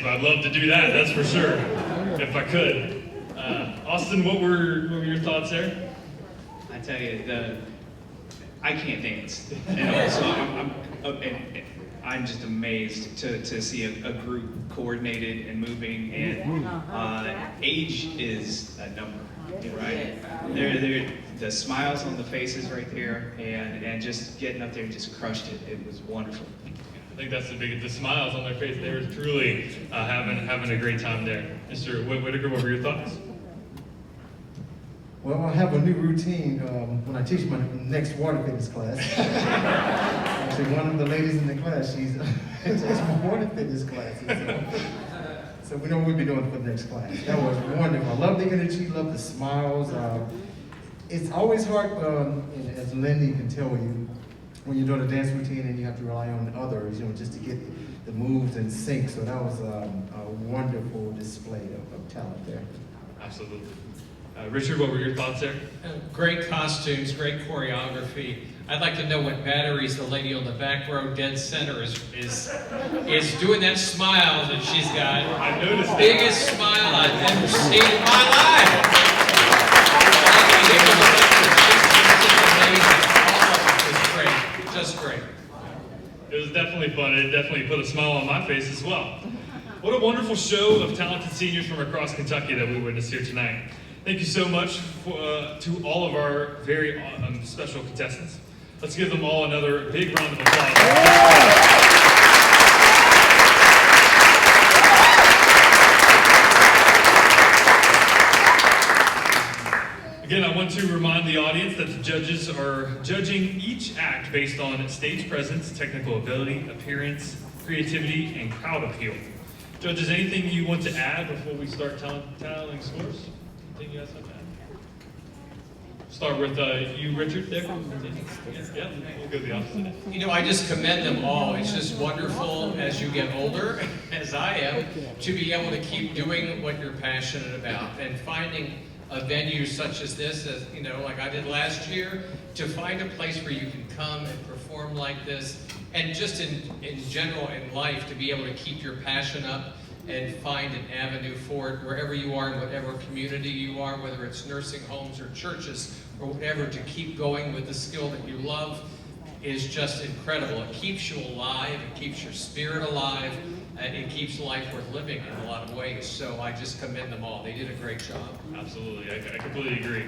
I'd love to do that, that's for sure, if I could. Austin, what were your thoughts there? I tell you, I can't dance, and also I'm just amazed to see a group coordinated and moving, and age is a number, right? The smiles on the faces right there, and just getting up there and just crushed it. It was wonderful. I think that's the smiles on their face. They were truly having a great time there. Mr. Whitaker, what were your thoughts? Well, I have a new routine when I teach my next water fitness class. Actually, one of the ladies in the class, she's takes my water fitness classes. So we know what we'll be doing for the next class. That was wonderful. I love the energy, love the smiles. It's always hard, as Lindy can tell you, when you're doing a dance routine and you have to rely on others, just to get the moves in sync. So that was a wonderful display of talent there. Absolutely. Richard, what were your thoughts there? Great costumes, great choreography. I'd like to know what batteries the lady on the back row dead center is doing that smile that she's got. I noticed Biggest smile I've ever seen in my life. It's great, just great. It was definitely fun. It definitely put a smile on my face as well. What a wonderful show of talented seniors from across Kentucky that we witnessed here tonight. Thank you so much to all of our very special contestants. Let's give them all another big round of applause. Again, I want to remind the audience that the judges are judging each act based on stage presence, technical ability, appearance, creativity, and crowd appeal. Judges, anything you want to add before we start tallying scores? Anything you guys have to add? Start with you, Richard, there. Yeah, we'll go the opposite. You know, I just commend them all. It's just wonderful as you get older, as I am, to be able to keep doing what you're passionate about and finding a venue such as this, as you know, like I did last year, to find a place where you can come and perform like this, and just in general in life, to be able to keep your passion up and find an avenue for it wherever you are, in whatever community you are, whether it's nursing homes or churches or whatever, to keep going with the skill that you love is just incredible. It keeps you alive, it keeps your spirit alive, and it keeps life worth living in a lot of ways. So I just commend them all. They did a great job. Absolutely, I completely agree.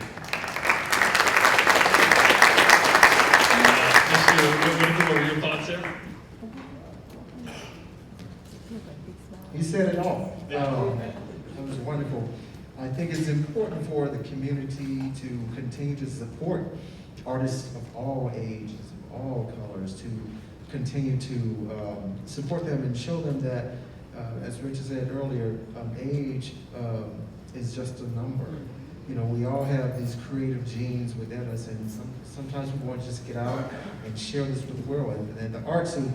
Mr. Whitaker, what were your thoughts there? He said it all. It was wonderful. I think it's important for the community to continue to support artists of all ages, of all colors, to continue to support them and show them that, as Richard said earlier, age is just a number. You know, we all have these creative genes within us, and sometimes we want to just get out and share this with the world. And the arts is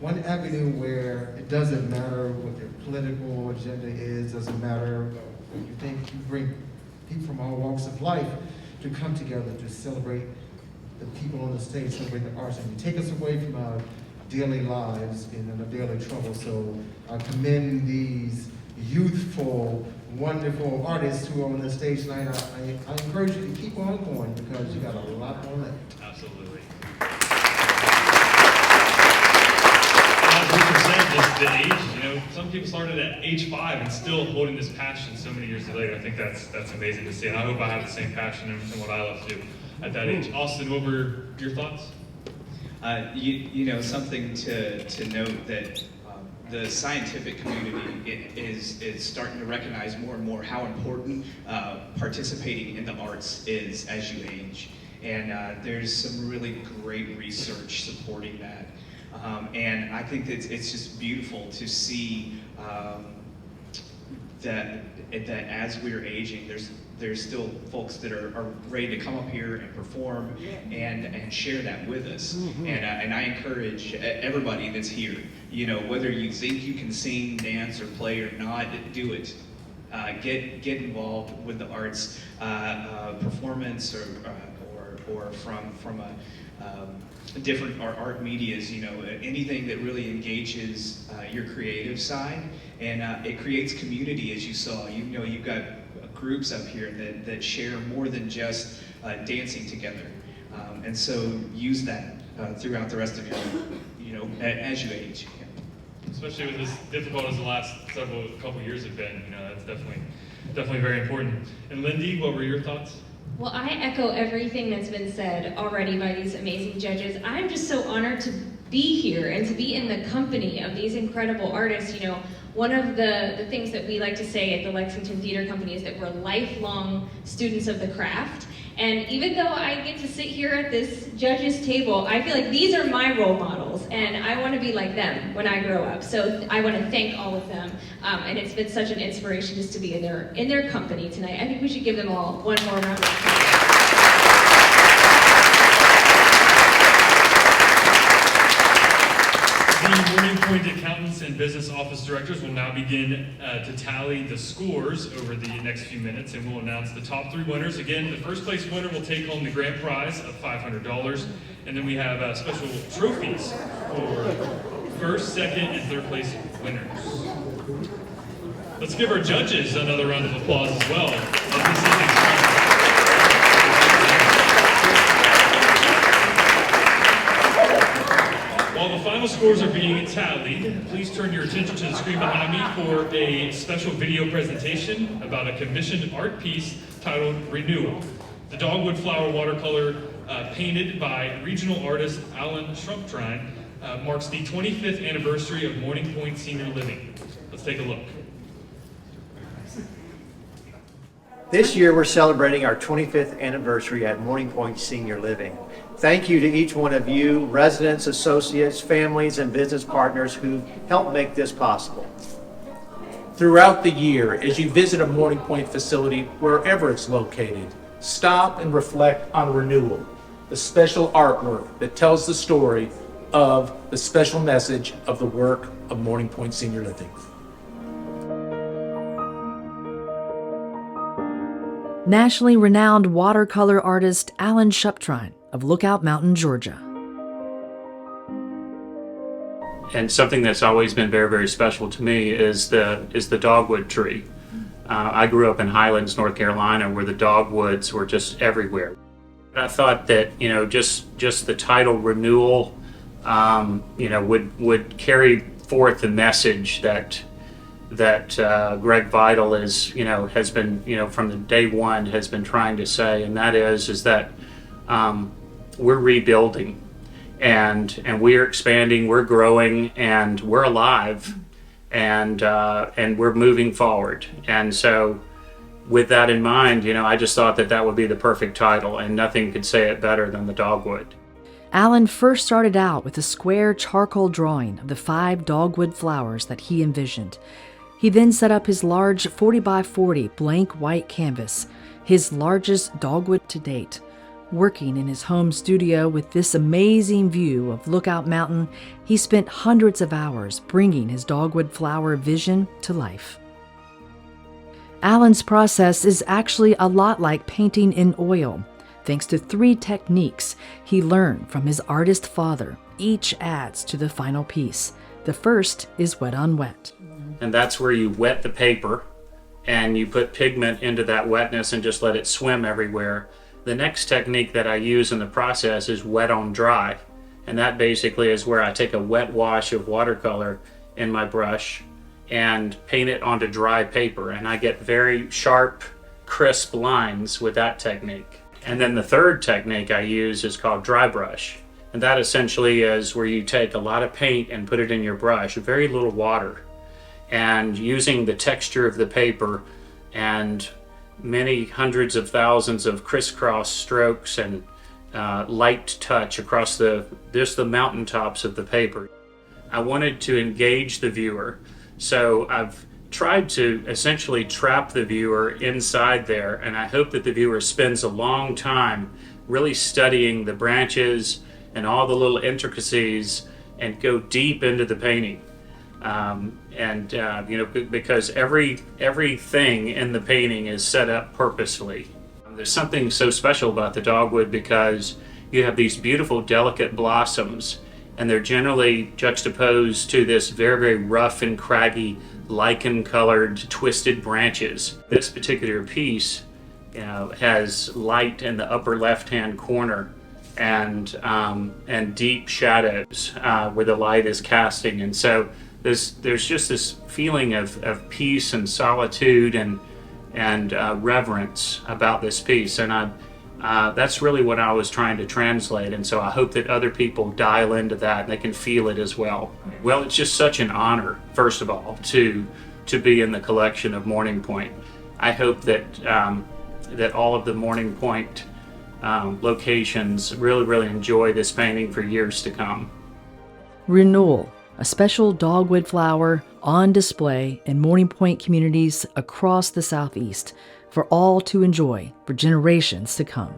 one avenue where it doesn't matter what their political agenda is, doesn't matter what you think. You bring people from all walks of life to come together to celebrate the people on the stage, celebrate the arts, and you take us away from our daily lives and our daily trouble. So I commend these youthful, wonderful artists who are on the stage tonight. I encourage you to keep on going because you got a lot more left. Absolutely. As Richard said, just the age, you know, some people started at age 5 and still holding this passion so many years later. I think that's amazing to see, and I hope I have the same passion in what I love to do at that age. Austin, what were your thoughts? You know, something to note that the scientific community is starting to recognize more and more how important participating in the arts is as you age. And there's some really great research supporting that. And I think that it's just beautiful to see that as we're aging, there's still folks that are ready to come up here and perform and share that with us. And I encourage everybody that's here, you know, whether you think you can sing, dance, or play or not, do it. Get involved with the arts, performance or from a different art medias, you know, anything that really engages your creative side, and it creates community, as you saw. You know, you've got groups up here that share more than just dancing together, and so use that throughout the rest of your, you know, as you age. Yeah. Especially with as difficult as the last couple years have been, you know, that's definitely very important. And Lindy, what were your thoughts? Well, I echo everything that's been said already by these amazing judges. I'm just so honored to be here and to be in the company of these incredible artists. You know, one of the things that we like to say at the Lexington Theater Company is that we're lifelong students of the craft. And even though I get to sit here at this judges table, I feel like these are my role models, and I want to be like them when I grow up. So I want to thank all of them, and it's been such an inspiration just to be in their company tonight. I think we should give them all one more round of applause. The Morning Pointe accountants and and business office directors will now begin to tally the scores over the next few minutes, and we'll announce the top 3 winners. Again, the first place winner will take home the grand prize of $500, and then we have special trophies for first, second, and third place winners. Let's give our judges another round of applause as well. While the final scores are being tallied, please turn your attention to the screen behind me for a special video presentation about a commissioned art piece titled Renewal. The dogwood flower watercolor painted by regional artist Alan Schrumptrine marks the 25th anniversary of Morning Pointe Senior Living. Let's take a look. This year, we're celebrating our 25th anniversary at Morning Pointe Senior Living. Thank you to each one of you, residents, associates, families, and business partners who helped make this possible. Throughout the year, as you visit a Morning Pointe facility, wherever it's located, stop and reflect on Renewal, the special artwork that tells the story of the special message of the work of Morning Pointe Senior Living. Nationally renowned watercolor artist Alan Schrumptrine of Lookout Mountain, Georgia. And something that's always been very, very special to me is the dogwood tree. I grew up in Highlands, North Carolina, where the dogwoods were just everywhere. I thought that, just the title Renewal, would carry forth the message that Greg Vidal has been, from the day one has been trying to say, and that is that we're rebuilding, and we're expanding, we're growing, and we're alive, and we're moving forward. And so, with that in mind, I just thought that would be the perfect title, and nothing could say it better than the dogwood. Alan first started out with a square charcoal drawing of the 5 dogwood flowers that he envisioned. He then set up his large 40 by 40 blank white canvas, his largest dogwood to date. Working in his home studio with this amazing view of Lookout Mountain, he spent hundreds of hours bringing his dogwood flower vision to life. Alan's process is actually a lot like painting in oil. Thanks to 3 techniques he learned from his artist father, each adds to the final piece. The first is wet on wet. And that's where you wet the paper and you put pigment into that wetness and just let it swim everywhere. The next technique that I use in the process is wet on dry. And that basically is where I take a wet wash of watercolor in my brush and paint it onto dry paper. And I get very sharp, crisp lines with that technique. And then the third technique I use is called dry brush. And that essentially is where you take a lot of paint and put it in your brush, very little water. And using the texture of the paper and many hundreds of thousands of crisscross strokes and light touch across the mountaintops of the paper, I wanted to engage the viewer. So I've tried to essentially trap the viewer inside there, and I hope that the viewer spends a long time really studying the branches and all the little intricacies and go deep into the painting. Because everything in the painting is set up purposefully. There's something so special about the dogwood because you have these beautiful, delicate blossoms, and they're generally juxtaposed to this very, very rough and craggy, lichen-colored, twisted branches. This particular piece, has light in the upper left-hand corner and deep shadows where the light is casting, and so there's just this feeling of peace and solitude and reverence about this piece, and that's really what I was trying to translate, and so I hope that other people dial into that and they can feel it as well. Well, it's just such an honor, first of all, to be in the collection of Morning Pointe. I hope that all of the Morning Pointe locations really enjoy this painting for years to come. Renewal, a special dogwood flower on display in Morning Pointe communities across the Southeast for all to enjoy for generations to come.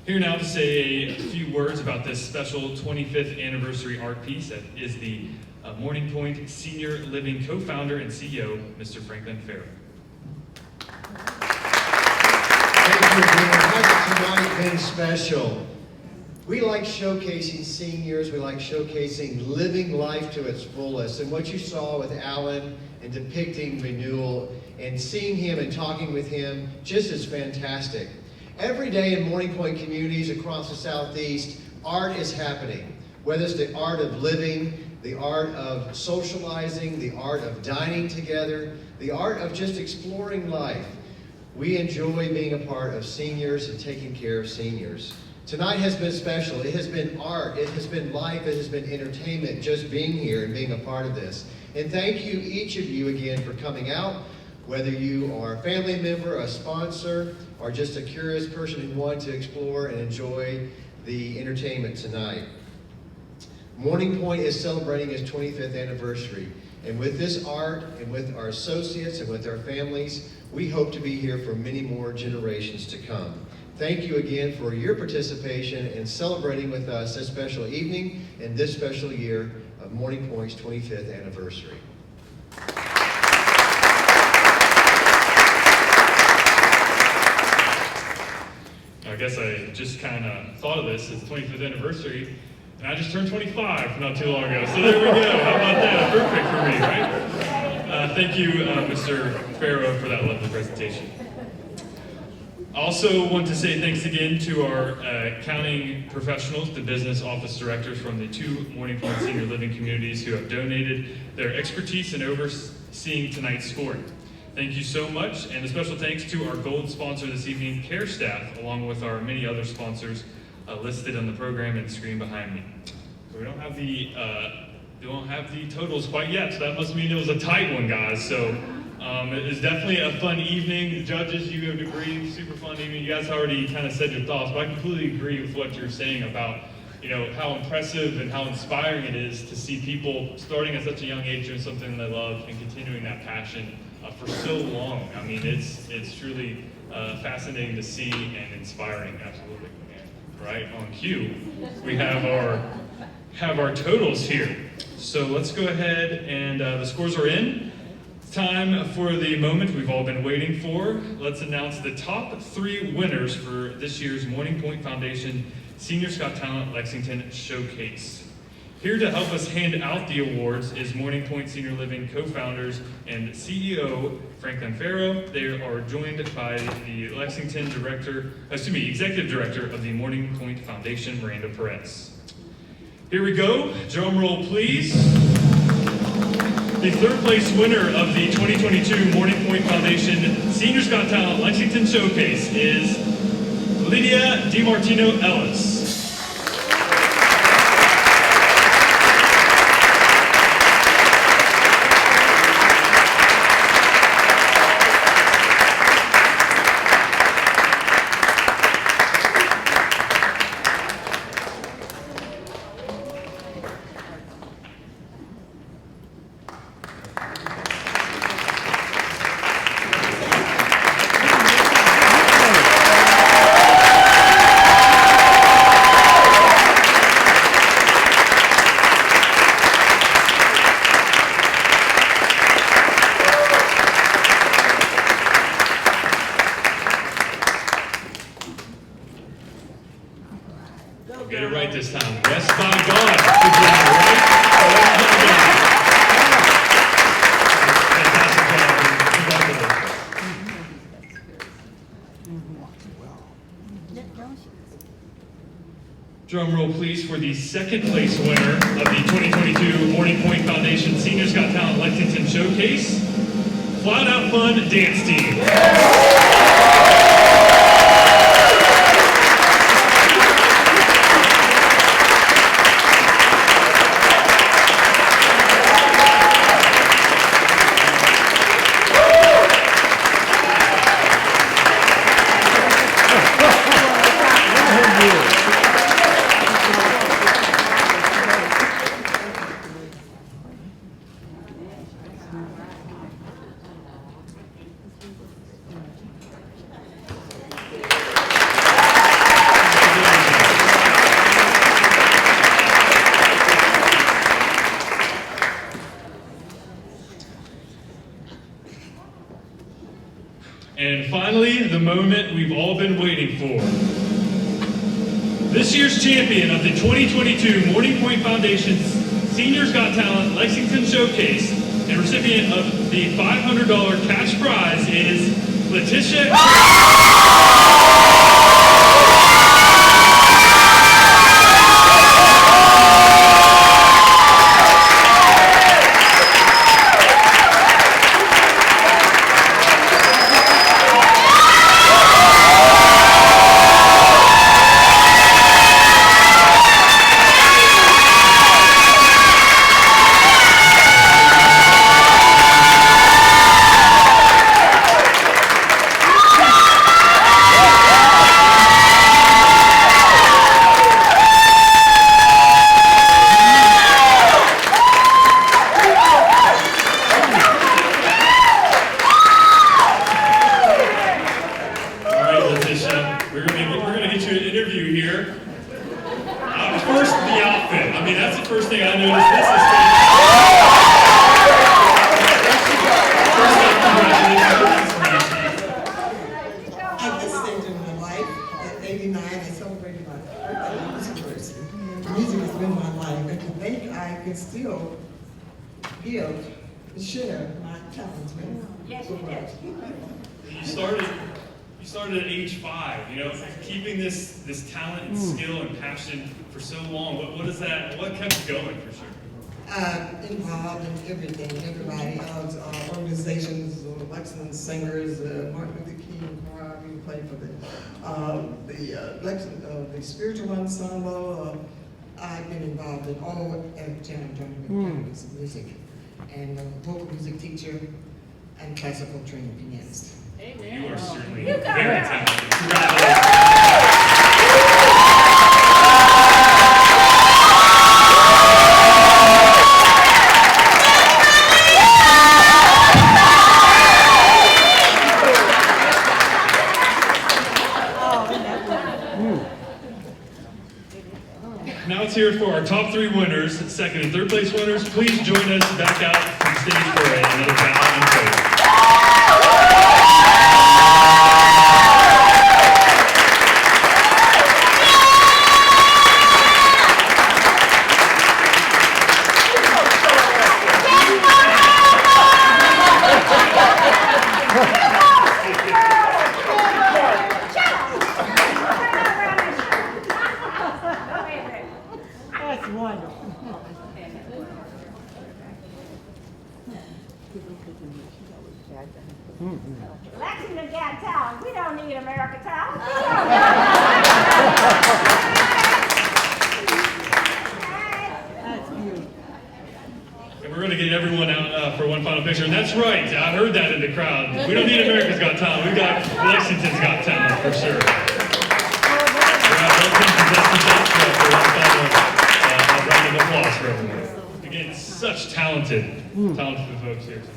Here now to say a few words about this special 25th anniversary art piece that is the Morning Pointe Senior Living co-founder and CEO, Mr. Franklin Farrow. Thank you, dear. Hasn't tonight been special? We like showcasing seniors. We like showcasing living life to its fullest. And what you saw with Alan and depicting renewal and seeing him and talking with him just is fantastic. Every day in Morning Pointe communities across the Southeast, art is happening. Whether it's the art of living, the art of socializing, the art of dining together, the art of just exploring life. We enjoy being a part of seniors and taking care of seniors. Tonight has been special. It has been art, it has been life, it has been entertainment, just being here and being a part of this. And thank you, each of you again, for coming out, whether you are a family member, a sponsor, or just a curious person who wants to explore and enjoy the entertainment tonight. Morning Pointe is celebrating its 25th anniversary. And with this art, and with our associates, and with our families, we hope to be here for many more generations to come. Thank you again for your participation in celebrating with us this special evening and this special year of Morning Pointe's 25th anniversary. I guess I just kind of thought of this as 25th anniversary, and I just turned 25 not too long ago. So there we go. How about that? Perfect for me, right? Thank you, Mr. Farrow, for that lovely presentation. I also want to say thanks again to our accounting professionals, the business office directors from the two Morning Pointe senior living communities who have donated their expertise in overseeing tonight's scoring. Thank you so much, and a special thanks to our gold sponsor this evening, Care Staff, along with our many other sponsors listed on the program and screen behind me. So we don't have the totals quite yet, so that must mean it was a tight one, guys. So it is definitely a fun evening. The judges, you would agree, super fun evening. You guys already kind of said your thoughts, but I completely agree with what you're saying about, you know, how impressive and how inspiring it is to see people starting at such a young age doing something they love and continuing that passion for so long. I mean, it's truly fascinating to see and inspiring, absolutely. And right on cue, we have our totals here. So let's go ahead and the scores are in. It's time for the moment we've all been waiting for. Let's announce the top 3 winners for this year's Morning Pointe Foundation Seniors Got Talent Lexington Showcase. Here to help us hand out the awards is Morning Pointe Senior Living co-founders and CEO Franklin Farrow. They are joined by the Executive Director of the Morning Pointe Foundation, Miranda Perez. Here we go, drum roll please. The 3rd place winner of the 2022 Morning Pointe Foundation Seniors Got Talent Lexington Showcase is Lydia DiMartino-Ellis. Get it right this time. Yes, by God. Good job, right? Fantastic job. Drum roll, please, for the 2nd place winner of the 2022 Morning Pointe Foundation Seniors Got Talent Lexington Showcase, Flat Out Fun Dance Team. And finally, the moment we've all been waiting for. This year's champion of the 2022 Morning Point Foundation's Seniors Got Talent Lexington Showcase and recipient of the $500 cash prize is Lutisha. You started at age 5, you know, keeping this talent and skill and passion for so long. What kept you going for sure? Involved in everything, everybody else, organizations, Lexington Singers, Martin Luther King Choir, we played for the Spiritual Ensemble. I've been involved in all genres of music, and vocal music teacher and classical trained pianist. Amen. You are certainly very talented. Congratulations. Now let's hear it for our top 3 winners, second and third place winners. Please join us back out from stage for another bow and praise. That's wonderful. Lexington got talent. We don't need America talent. That's beautiful. And we're going to get everyone out for one final picture. And that's right. I heard that in the crowd. We don't need America's Got Talent. We've got Lexington's Got Talent for sure. For one final round of applause for everyone. Again, such talented folks here tonight.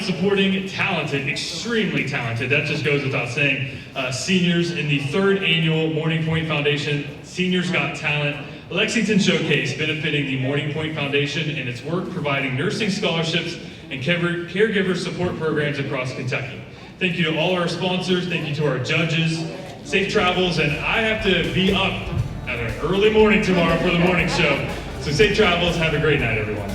Supporting talented, extremely talented, that just goes without saying, seniors in the 3rd annual Morning Point Foundation Seniors Got Talent Lexington Showcase, benefiting the Morning Point Foundation and its work providing nursing scholarships and caregiver support programs across Kentucky. Thank you to all our sponsors. Thank you to our judges. Safe travels, and I have to be up at an early morning tomorrow for the morning show. So safe travels. Have a great night, everyone.